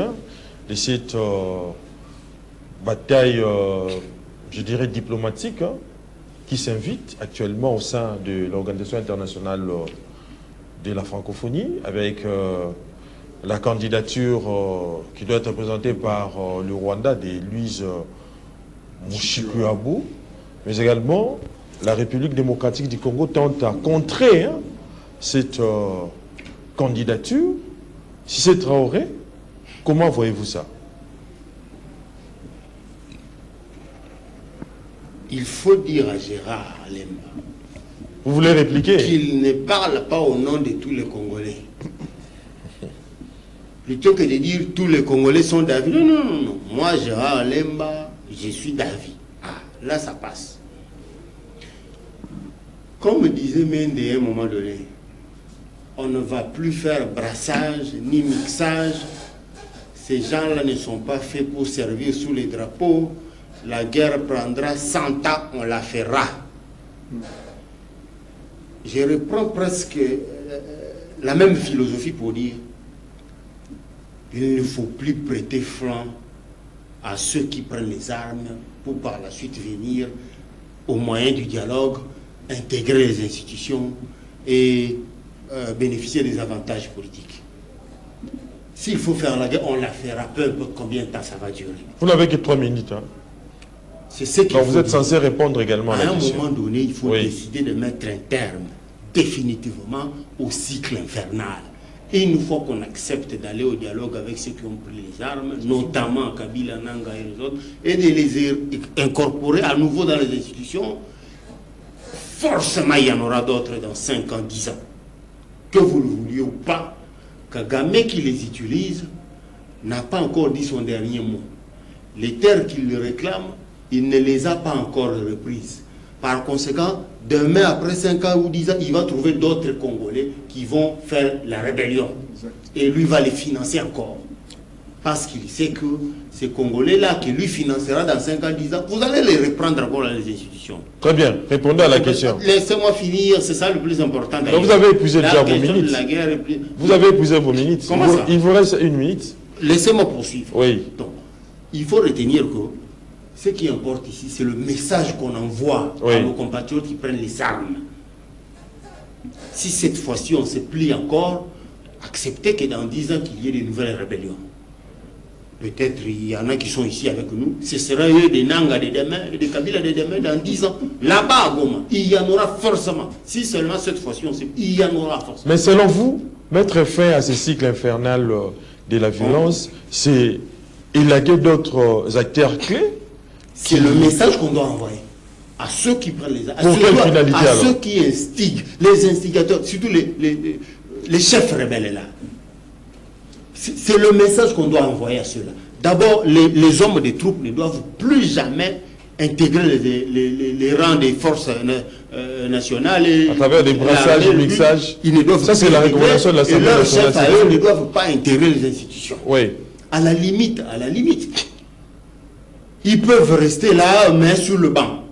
de cette bataille... je dirais diplomatique, qui s'invite actuellement au sein de l'Organisation internationale de la francophonie, avec la candidature qui doit être présentée par le Rwanda de Louise Mushikiwabo, mais également la République démocratique du Congo tente à contrer cette candidature. Si c'est Traoré, comment voyez-vous ça? Il faut dire à Gérard Lemba, vous voulez répliquer? Qu'il ne parle pas au nom de tous les Congolais. Plutôt que de dire tous les Congolais sont d'avis. Non. Moi, Gérard Lemba, je suis d'avis. Ah, là, ça passe. Comme disait Mende à un moment donné, on ne va plus faire brassage ni mixage. Ces gens-là ne sont pas faits pour servir sous les drapeaux. La guerre prendra 100 ans, on la fera. Je reprends presque la même philosophie pour dire il ne faut plus prêter flanc à ceux qui prennent les armes pour par la suite venir, au moyen du dialogue, intégrer les institutions et bénéficier des avantages politiques. S'il faut faire la guerre, on la fera, peu importe combien de temps ça va durer. Vous n'avez que 3 minutes. C'est ce qu'il Donc vous êtes censé répondre également à la question. À un moment donné, il faut décider de mettre un terme définitivement au cycle infernal. Et une fois qu'on accepte d'aller au dialogue avec ceux qui ont pris les armes, notamment Kabila, Nanga et les autres, et de les incorporer à nouveau dans les institutions, forcément il y en aura d'autres dans 5 ans, 10 ans. Que vous le vouliez ou pas, Kagame qui les utilise n'a pas encore dit son dernier mot. Les terres qu'il lui réclame, il ne les a pas encore reprises. Par conséquent, demain, après 5 ans ou 10 ans, il va trouver d'autres Congolais qui vont faire la rébellion. Et lui va les financer encore. parce qu'il sait que ces Congolais-là, qui lui financera dans 5 ans, 10 ans, vous allez les reprendre encore dans les institutions. Très bien, répondez à la question. Laissez-moi finir, c'est ça le plus important. Donc vous avez épuisé déjà vos minutes. Vous avez épuisé vos minutes. Comment ça? Il vous reste 1 minute. Laissez-moi poursuivre. Oui. Donc, il faut retenir que ce qui importe ici, c'est le message qu'on envoie à nos compatriotes qui prennent les armes. Si cette fois-ci on se plie encore, acceptez que dans 10 ans qu'il y ait de nouvelles rébellions. Peut-être il y en a qui sont ici avec nous. Ce sera eux des Nanga de demain et des Kabila de demain dans 10 ans. Là-bas à Goma, il y en aura forcément. Si seulement cette fois-ci on se plie, il y en aura forcément. Mais selon vous, mettre fin à ce cycle infernal de la violence, c'est élaguer d'autres acteurs clés? C'est le message qu'on doit envoyer à ceux qui prennent les armes, à ceux qui instiguent, les instigateurs, surtout les chefs rebelles là. C'est le message qu'on doit envoyer à ceux-là. D'abord, les hommes des troupes ne doivent plus jamais intégrer les rangs des forces nationales. À travers des brassages, des mixages. Ça, c'est la recommandation de l'Assemblée nationale. Leurs chefs à eux ne doivent pas intégrer les institutions. Oui. À la limite, ils peuvent rester là, mais sur le banc.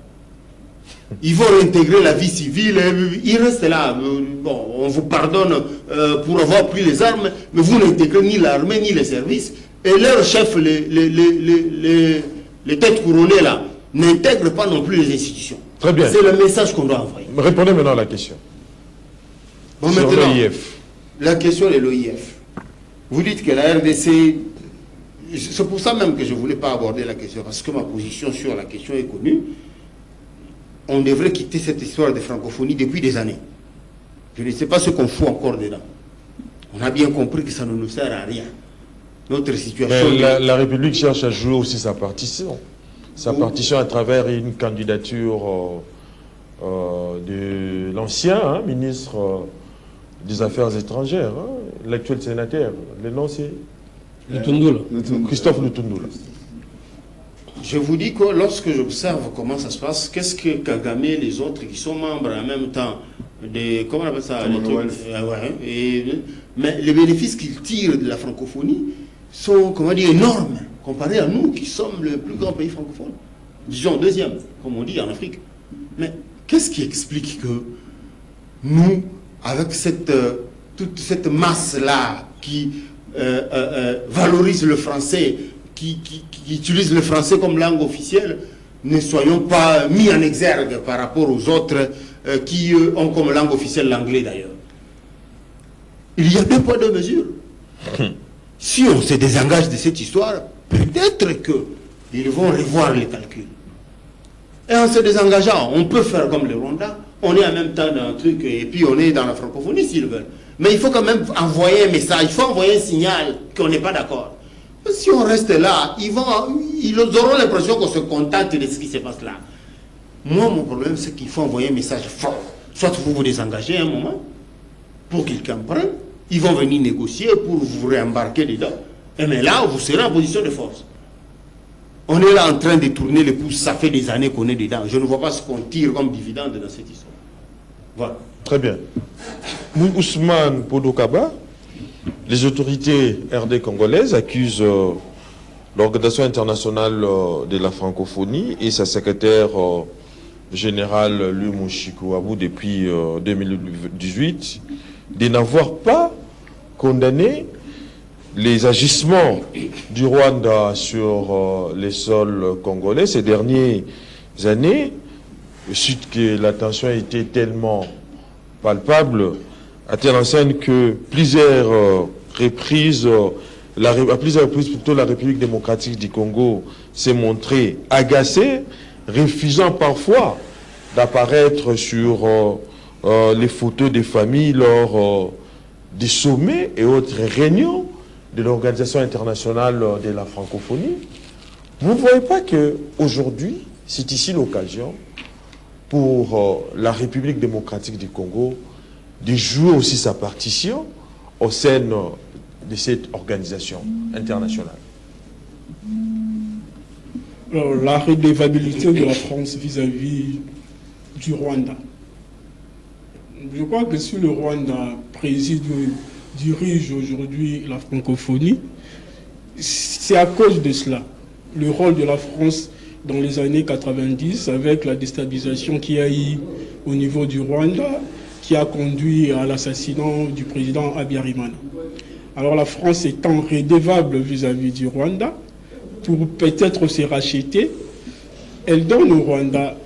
Ils vont réintégrer la vie civile, ils restent là. Bon, on vous pardonne pour avoir pris les armes, mais vous n'intégrez ni l'armée ni les services. Et leurs chefs, les têtes couronnées là, n'intègrent pas non plus les institutions. Très bien. C'est le message qu'on doit envoyer. Répondez maintenant à la question. Bon, sur maintenant, l'OIF. La question de l'OIF. Vous dites que la RDC... C'est pour ça même que je ne voulais pas aborder la question, parce que ma position sur la question est connue. On devrait quitter cette histoire de francophonie depuis des années. Je ne sais pas ce qu'on fout encore dedans. On a bien compris que ça ne nous sert à rien. Notre situation... Mais la République cherche à jouer aussi sa partition. Sa partition à travers une candidature de l'ancien ministre des Affaires étrangères, l'actuel sénateur. Le nom c'est... Lutundula. Christophe Lutundula. Je vous dis que lorsque j'observe comment ça se passe, qu'est-ce que Kagame et les autres qui sont membres en même temps des... Comment on appelle ça, les trucs, mais les bénéfices qu'ils tirent de la francophonie sont, comment dire, énormes, comparés à nous qui sommes le plus grand pays francophone. Disons deuxième, comme on dit en Afrique. Mais qu'est-ce qui explique que nous, avec toute cette masse-là qui valorise le français, qui utilise le français comme langue officielle, ne soyons pas mis en exergue par rapport aux autres qui ont comme langue officielle l'anglais d'ailleurs. Il y a 2 poids 2 mesures. Si on se désengage de cette histoire, peut-être qu'ils vont revoir les calculs. Et en se désengageant, on peut faire comme le Rwanda, on est en même temps dans un truc et puis on est dans la francophonie s'ils veulent. Mais il faut quand même envoyer un message, il faut envoyer un signal qu'on n'est pas d'accord. Si on reste là, ils auront l'impression qu'on se contente de ce qui se passe là. Moi, mon problème, c'est qu'il faut envoyer un message fort. Soit vous vous désengagez un moment, pour qu'ils comprennent, ils vont venir négocier pour vous réembarquer dedans. Et mais là, vous serez en position de force. On est là en train de tourner les pouces, ça fait des années qu'on est dedans. Je ne vois pas ce qu'on tire comme dividende dans cette histoire. Voilà. Très bien. Ousmane Podokaba, les autorités RD congolaises accusent l'Organisation internationale de la francophonie et sa secrétaire générale Lumu Shikuabu depuis 2018 de n'avoir pas condamné les agissements du Rwanda sur les sols congolais ces dernières années, suite que la tension était tellement palpable, à telle enseigne que à plusieurs reprises, la République démocratique du Congo s'est montrée agacée, refusant parfois d'apparaître sur les photos des familles lors des sommets et autres réunions de l'Organisation internationale de la francophonie. Vous ne voyez pas qu'aujourd'hui, c'est ici l'occasion pour la République démocratique du Congo de jouer aussi sa partition au sein de cette organisation internationale. Alors, la redevabilité de la France vis-à-vis du Rwanda. Je crois que si le Rwanda dirige aujourd'hui la francophonie, c'est à cause de cela, le rôle de la France dans les années 90, avec la déstabilisation qu'il y a eu au niveau du Rwanda, qui a conduit à l'assassinat du président Habyarimana. Alors la France étant redevable vis-à-vis du Rwanda, pour peut-être se racheter, elle donne au Rwanda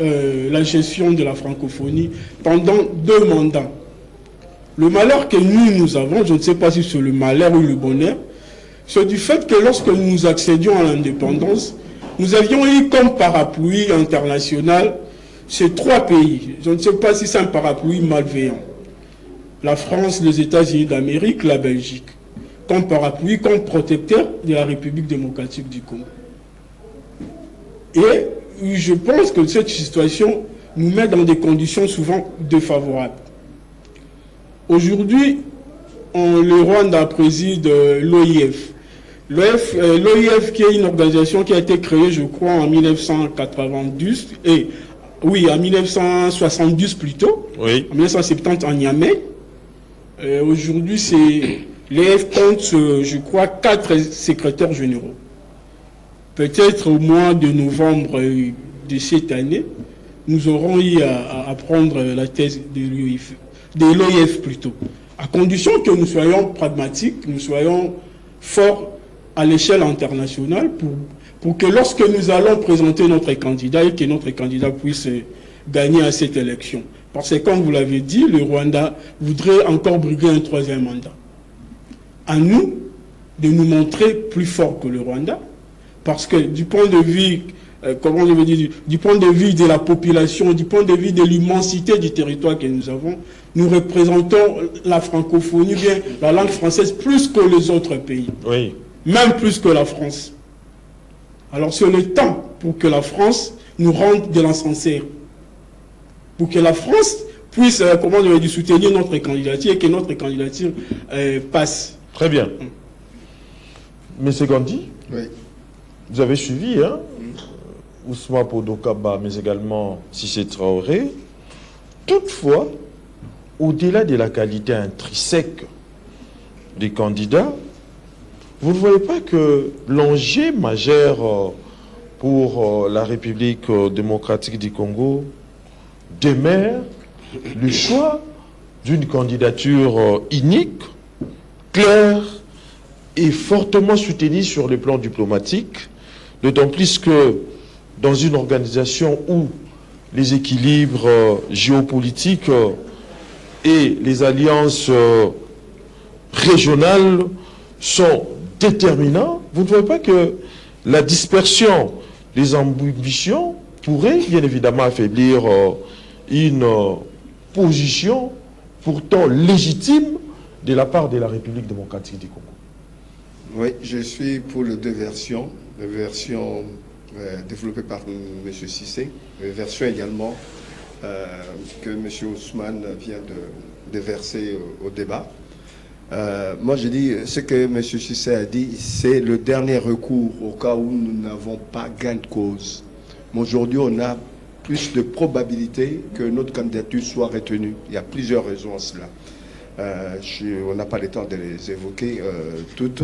la gestion de la francophonie pendant 2 mandats. Le malheur que nous avons, je ne sais pas si c'est le malheur ou le bonheur, c'est du fait que lorsque nous accédions à l'indépendance, nous avions eu comme parapluie international ces 3 pays. Je ne sais pas si c'est un parapluie malveillant. La France, les États-Unis d'Amérique, la Belgique, comme parapluie, comme protecteur de la République démocratique du Congo. Et je pense que cette situation nous met dans des conditions souvent défavorables. Aujourd'hui, le Rwanda préside l'OIF. L'OIF qui est une organisation qui a été créée, je crois, en 1992, oui, en 1972 plutôt, Oui. en 1970 en Niamey. Aujourd'hui, l'EF compte, je crois, 4 secrétaires généraux. Peut-être au mois de novembre de cette année, nous aurons eu à prendre la thèse de l'OIF plutôt, à condition que nous soyons pragmatiques, nous soyons forts à l'échelle internationale pour que lorsque nous allons présenter notre candidat et que notre candidat puisse gagner à cette élection. Parce que, comme vous l'avez dit, le Rwanda voudrait encore briguer un 3e mandat. À nous de nous montrer plus forts que le Rwanda, parce que du point de vue, comment je veux dire, du point de vue de la population, du point de vue de l'immensité du territoire que nous avons, nous représentons la francophonie, bien la langue française, plus que les autres pays. Oui. Même plus que la France. Alors c'est le temps pour que la France nous rende de l'ascenseur. Pour que la France puisse, comment je vais dire, soutenir notre candidature et que notre candidature passe. Très bien. Monsieur Gandhi, Oui. vous avez suivi, hein, Ousmane Podokaba, mais également Cissé Traoré. Toutefois, au-delà de la qualité intrinsèque des candidats, vous ne voyez pas que l'enjeu majeur pour la République démocratique du Congo demeure le choix d'une candidature unique, claire et fortement soutenue sur le plan diplomatique, d'autant plus que dans une organisation où les équilibres géopolitiques et les alliances régionales sont déterminants, vous ne voyez pas que la dispersion des ambitions pourrait bien évidemment affaiblir une position pourtant légitime de la part de la République démocratique du Congo. Oui, je suis pour les 2 versions. La version développée par M. Cissé, la version également que M. Ousmane vient de verser au débat. Moi, je dis, ce que M. Cissé a dit, c'est le dernier recours au cas où nous n'avons pas gain de cause. Mais aujourd'hui, on a plus de probabilité que notre candidature soit retenue. Il y a plusieurs raisons à cela. On n'a pas le temps de les évoquer toutes.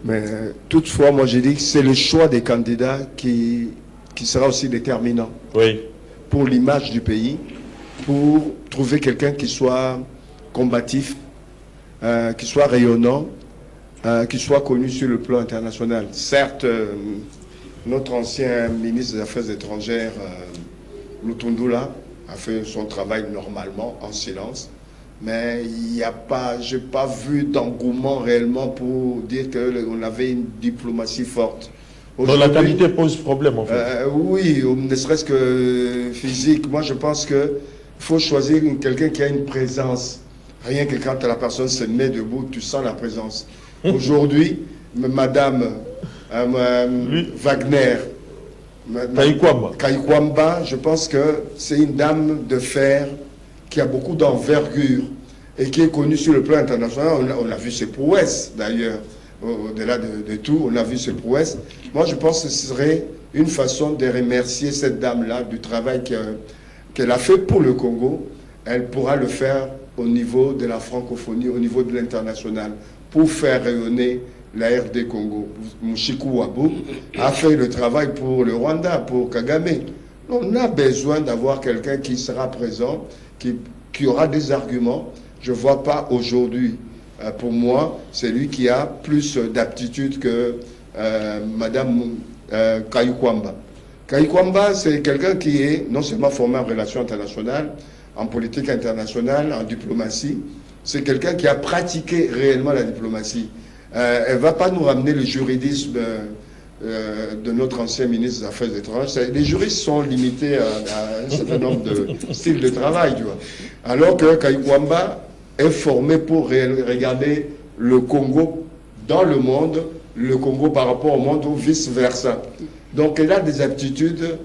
Mais toutefois, moi, je dis que c'est le choix des candidats qui sera aussi déterminant. Oui. Pour l'image du pays, pour trouver quelqu'un qui soit combatif, qui soit rayonnant, qui soit connu sur le plan international. Certes, notre ancien ministre des Affaires étrangères, Lutundula, a fait son travail normalement, en silence. Mais il n'y a pas, je n'ai pas vu d'engouement réellement pour dire qu'on avait une diplomatie forte. Donc la qualité pose problème en fait. Oui, ne serait-ce que physique. Moi je pense qu'il faut choisir quelqu'un qui a une présence. Rien que quand la personne se met debout, tu sens la présence. Aujourd'hui, Madame Wagner, Kaikwamba, je pense que c'est une dame de fer qui a beaucoup d'envergure et qui est connue sur le plan international. On a vu ses prouesses d'ailleurs. Au-delà de tout, on a vu ses prouesses. Moi, je pense que ce serait une façon de remercier cette dame-là du travail qu'elle a fait pour le Congo. Elle pourra le faire au niveau de la francophonie, au niveau de l'international, pour faire rayonner la RD Congo, Mouchikou Wabou, a fait le travail pour le Rwanda, pour Kagame. On a besoin d'avoir quelqu'un qui sera présent, qui aura des arguments. Je ne vois pas aujourd'hui, pour moi, c'est lui qui a plus d'aptitude que Madame Kayukwamba. Kayukwamba, c'est quelqu'un qui est non seulement formé en relations internationales, en politique internationale, en diplomatie, c'est quelqu'un qui a pratiqué réellement la diplomatie. Elle ne va pas nous ramener le juridisme de notre ancien ministre des Affaires étrangères. Les juristes sont limités à un certain nombre de styles de travail, tu vois. Alors que Kayukwamba est formé pour regarder le Congo dans le monde, le Congo par rapport au monde ou vice-versa. Donc elle a des aptitudes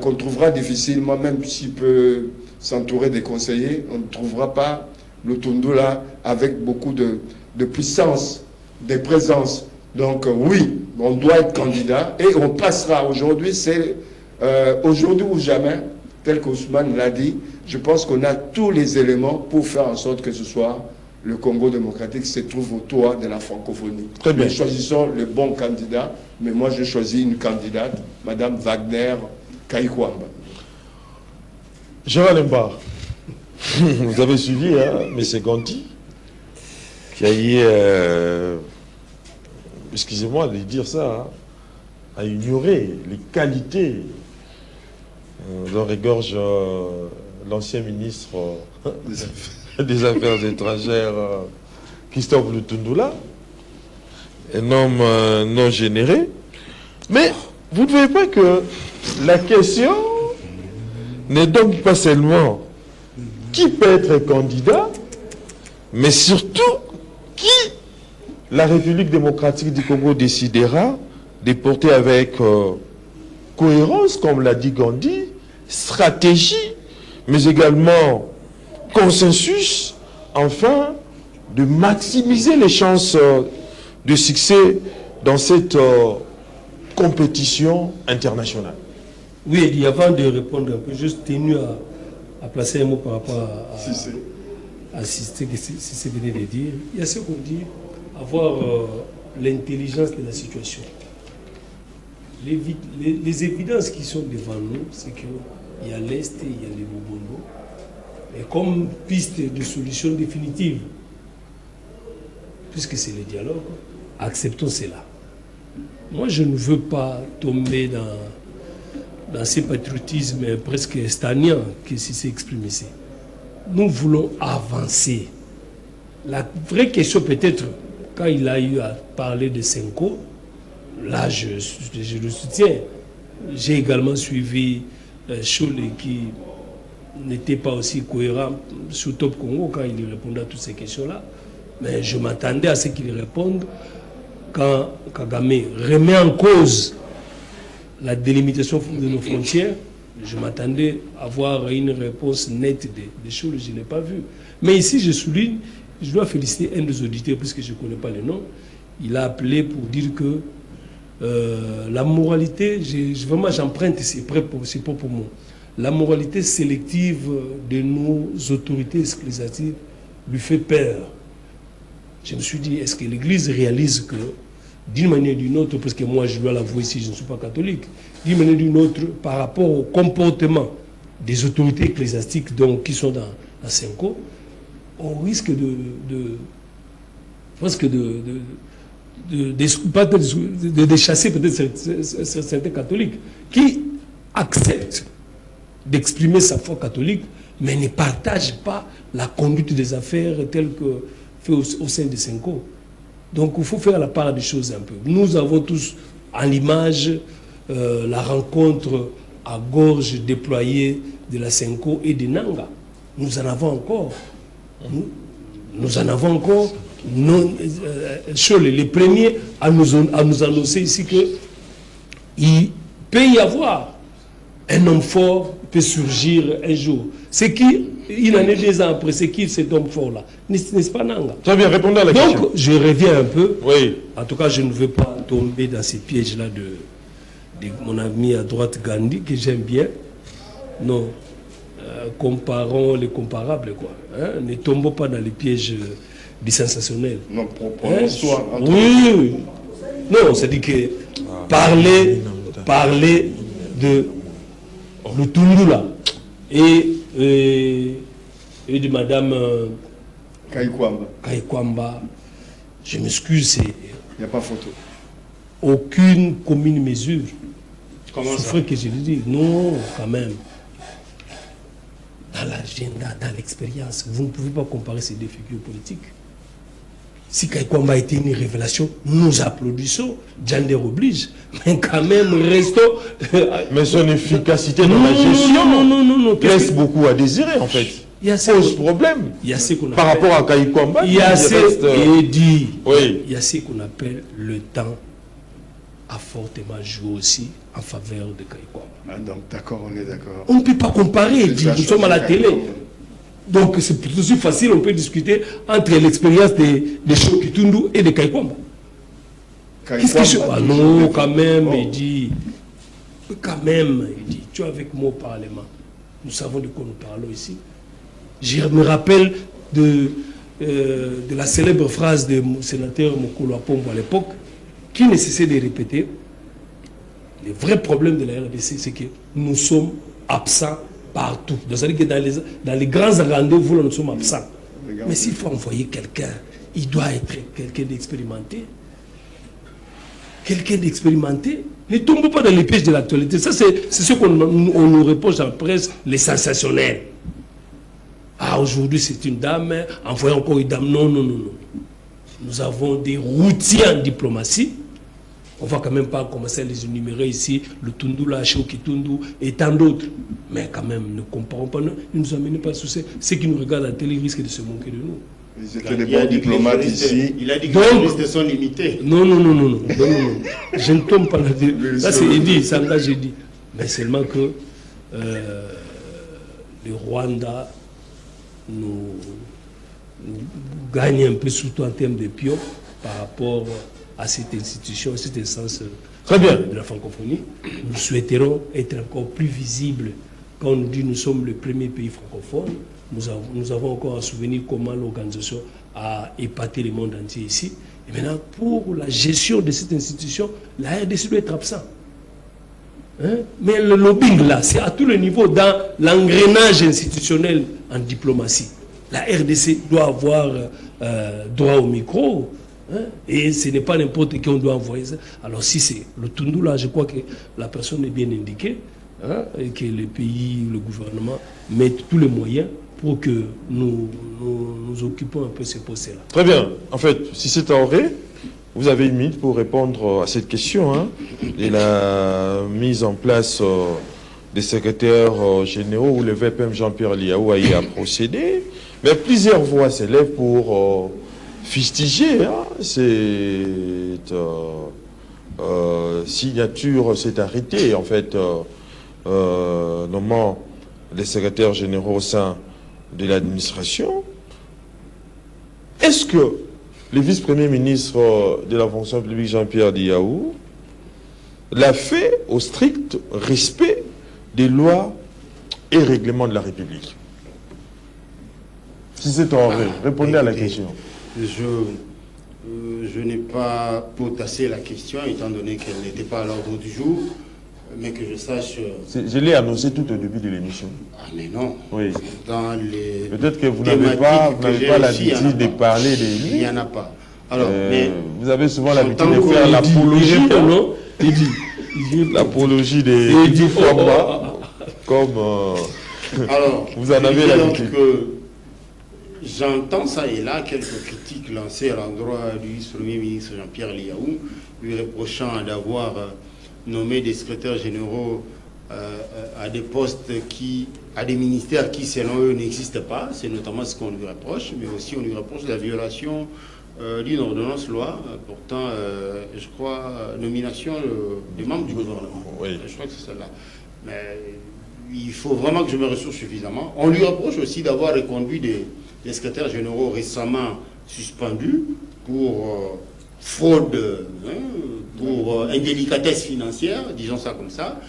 qu'on trouvera difficilement, même s'il peut s'entourer des conseillers, on ne trouvera pas le Tundula avec beaucoup de puissance, de présence. Donc oui, on doit être candidat et on passera. Aujourd'hui, c'est aujourd'hui ou jamais, tel qu'Ousmane l'a dit, je pense qu'on a tous les éléments pour faire en sorte que ce soit le Congo démocratique qui se trouve au toit de la francophonie. Très bien. Nous choisissons le bon candidat, mais moi je choisis une candidate, Madame Wagner Kayukwamba. Gérald Mbar, vous avez suivi M. Ganti, qui a eu, excusez-moi de dire ça, a ignoré les qualités dont regorge l'ancien ministre des Affaires étrangères, Christophe Lutundula, un homme non généré. Mais vous ne voyez pas que la question n'est donc pas seulement qui peut être candidat, mais surtout qui la République démocratique du Congo décidera de porter avec cohérence, comme l'a dit Gandhi, stratégie, mais également consensus, afin de maximiser les chances de succès dans cette compétition internationale. Oui, et avant de répondre un peu, juste tenu à placer un mot par rapport à ce que Cissé venait de dire. Il y a ce qu'on dit, avoir l'intelligence de la situation. Les évidences qui sont devant nous, c'est qu'il y a l'Est et il y a les Bobondo. Et comme piste de solution définitive, puisque c'est le dialogue, acceptons cela. Moi, je ne veux pas tomber dans ces patriotismes presque estaniens que Cissé exprime ici. Nous voulons avancer. La vraie question peut-être, quand il a eu à parler de Senko, là je le soutiens. J'ai également suivi Choule qui n'était pas aussi cohérent sur Top Congo quand il répondait à toutes ces questions-là. Mais je m'attendais à ce qu'il réponde quand Kagame remet en cause la délimitation de nos frontières. Je m'attendais à avoir une réponse nette des choses, je ne l'ai pas vu. Mais ici, je souligne, je dois féliciter un des auditeurs, puisque je ne connais pas le nom. Il a appelé pour dire que la moralité, vraiment j'emprunte ses propres mots, la moralité sélective de nos autorités ecclésiastiques lui fait peur. Je me suis dit, est-ce que l'Église réalise que, d'une manière ou d'une autre, parce que moi je dois l'avouer ici, je ne suis pas catholique, d'une manière ou d'une autre, par rapport au comportement des autorités ecclésiastiques donc, qui sont dans la Senko, on risque de chasser peut-être certains catholiques qui acceptent d'exprimer sa foi catholique, mais ne partagent pas la conduite des affaires telle que fait au sein de Senko. Donc il faut faire la part des choses un peu. Nous avons tous à l'image la rencontre à gorge déployée de la Senko et de Nanga. Nous en avons encore. Nous en avons encore. Les premiers à nous annoncer ici qu'il peut y avoir un homme fort peut surgir un jour. C'est qui, une année, 2 ans après, c'est qui cet homme fort-là? N'est-ce pas Nanga? Très bien, répondez à la question. Donc, je reviens un peu. Oui. En tout cas, je ne veux pas tomber dans ces pièges-là de mon ami à droite Gandhi, que j'aime bien. Non. Comparons les comparables, quoi. Hein? Ne tombons pas dans les pièges du sensationnel. Non, prononce-toi. Oui. Non, c'est-à-dire que parler de le Tundula et de Madame Kaikwamba, je m'excuse, c'est... Il n'y a pas photo. Aucune commune mesure. Comment ça? C'est que je le dis. Non, quand même. Dans l'agenda, dans l'expérience, vous ne pouvez pas comparer ces deux figures politiques. Si Kaikwamba a été une révélation, nous applaudissons, Djander oblige, mais quand même, restons... Mais son efficacité dans la gestion non, laisse beaucoup à désirer, en fait. Il y a Pose problème. Il y a ce qu'on Par appelle... rapport à Kaikwamba, il y a oui. Il y a ce qu'on appelle le temps a fortement joué aussi en faveur de Kaikwamba. Ah, donc d'accord, on est d'accord. On ne peut pas comparer, nous sommes à la télé. Donc c'est aussi facile, on peut discuter entre l'expérience de Shokitundu et de Kaikwamba. Qu'est-ce que je... Ah non, quand même, il dit... Quand même, il dit, tu es avec moi au Parlement. Nous savons de quoi nous parlons ici. Je me rappelle de la célèbre phrase du sénateur Mokolo Apombo à l'époque, qui ne cessait de répéter, le vrai problème de la RDC, c'est que nous sommes absents partout. C'est-à-dire que dans les grands rendez-vous, nous sommes absents. Mais s'il faut envoyer quelqu'un, il doit être quelqu'un d'expérimenté. Quelqu'un d'expérimenté. Ne tombe pas dans les pièges de l'actualité. Ça, c'est ce qu'on nous reproche en presse, les sensationnels. Ah, aujourd'hui, c'est une dame, envoyez encore une dame. Non. Nous avons des routiers en diplomatie. On ne va quand même pas commencer à les énumérer ici, le Tundula, Shokitundu et tant d'autres. Mais quand même, ne comparons pas, ne nous amenez pas sous ceux qui nous regardent à la télé risquent de se moquer de nous. Ils étaient des bons diplomates ici. Il a dit que les journalistes sont limités. Non. Je ne tombe pas là-dessus. Ça, c'est Eddy, ça engage Eddy. Mais seulement que le Rwanda nous gagne un peu, surtout en termes de pion, par rapport à cette institution, à cette instance Très bien. De la francophonie. Nous souhaiterons être encore plus visibles. Quand on nous dit que nous sommes le premier pays francophone, nous avons encore un souvenir comment l'organisation a épaté le monde entier ici. Et maintenant, pour la gestion de cette institution, la RDC doit être absent. Hein? Mais le lobbying, là, c'est à tous les niveaux dans l'engrenage institutionnel en diplomatie. La RDC doit avoir droit au micro. Hein? Et ce n'est pas n'importe qui on doit envoyer ça. Alors si c'est le Tundula, je crois que la personne est bien indiquée, hein? Et que le pays, le gouvernement mettent tous les moyens pour que nous occupons un peu ces postes-là. Très bien. En fait, si c'est Traoré, vous avez une minute pour répondre à cette question. Hein, et la mise en place des secrétaires généraux où le VPM Jean-Pierre Liaou y a procédé. Mais plusieurs voix s'élèvent pour fustiger cette signature, cet arrêté, en fait, nommant les secrétaires généraux au sein de l'administration. Est-ce que le vice-premier ministre de la fonction publique, Jean-Pierre Liaou, l'a fait au strict respect des lois et règlements de la République? Si c'est en vrai, répondez à la question. Je n'ai pas potassé la question, étant donné qu'elle n'était pas à l'ordre du jour, mais que je sache... Je l'ai annoncé tout au début de l'émission. Ah mais non. Oui. Dans les peut-être que vous n'avez pas l'habitude de parler des... Il n'y en a pas. Alors, mais vous avez souvent l'habitude de faire l'apologie, non? L'apologie des Famba, comme alors, vous en avez l'habitude. J'entends ça et là quelques critiques lancées à l'endroit du vice-premier ministre Jean-Pierre Liaou, lui reprochant d'avoir nommé des secrétaires généraux à des postes à des ministères qui, selon eux, n'existent pas. C'est notamment ce qu'on lui reproche, mais aussi on lui reproche la violation d'une ordonnance loi portant, je crois, nomination des membres du gouvernement. Oui. Je crois que c'est celle-là. Mais il faut vraiment que je me ressource suffisamment. On lui reproche aussi d'avoir reconduit des secrétaires généraux récemment suspendus pour fraude, pour indélicatesse financière, disons ça comme ça.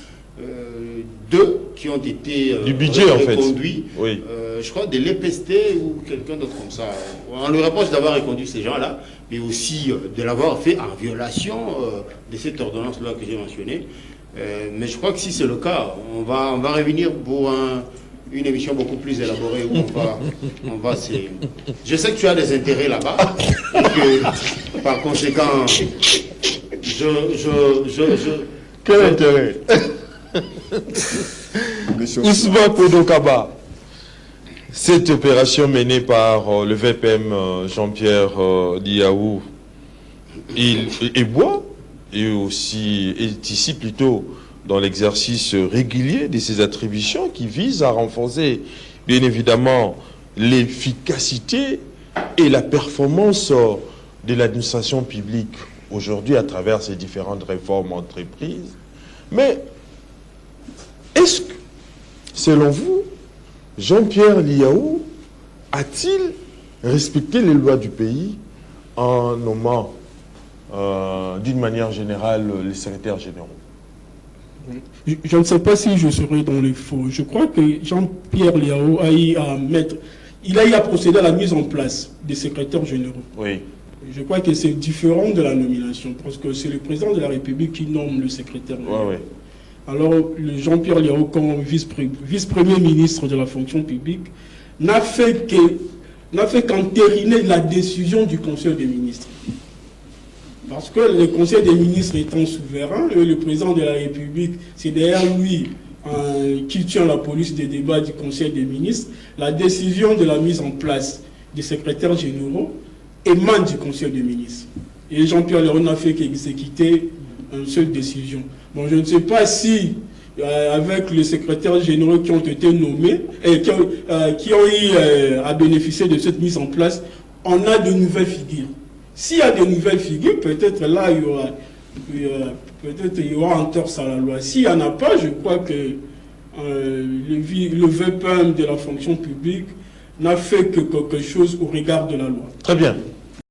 deux qui ont été du budget, reconduits. En fait. Oui. Je crois de l'EPST ou quelqu'un d'autre comme ça. On lui reproche d'avoir reconduit ces gens-là, mais aussi de l'avoir fait en violation de cette ordonnance-là que j'ai mentionnée. Mais je crois que si c'est le cas, on va revenir pour une émission beaucoup plus élaborée où on va Je sais que tu as des intérêts là-bas, et que par conséquent, Quel intérêt? Ousmane Kodokaba, cette opération menée par le VPM Jean-Pierre Liaou, il boit et aussi est ici plutôt dans l'exercice régulier de ses attributions qui visent à renforcer bien évidemment l'efficacité et la performance de l'administration publique aujourd'hui à travers ces différentes réformes entreprises. Mais est-ce que, selon vous, Jean-Pierre Liaou a-t-il respecté les lois du pays en nommant d'une manière générale les secrétaires généraux? Je ne sais pas si je serai dans les faux. Je crois que Jean-Pierre Liaou a eu à procéder à la mise en place des secrétaires généraux. Oui. Je crois que c'est différent de la nomination, parce que c'est le président de la République qui nomme le secrétaire général. Oui. Alors, le Jean-Pierre Liaou, comme vice-premier ministre de la fonction publique, n'a fait qu'entériner la décision du Conseil des ministres. Parce que le Conseil des ministres étant souverain, le président de la République, c'est derrière lui qui tient la police des débats du Conseil des ministres. La décision de la mise en place des secrétaires généraux émane du Conseil des ministres. Et Jean-Pierre Liaou n'a fait qu'exécuter une seule décision. Bon, je ne sais pas si, avec les secrétaires généraux qui ont été nommés, et qui ont eu à bénéficier de cette mise en place, on a de nouvelles figures. S'il y a de nouvelles figures, peut-être là, il y aura entorse à la loi. S'il n'y en a pas, je crois que le VPM de la fonction publique n'a fait que quelque chose au regard de la loi. Très bien.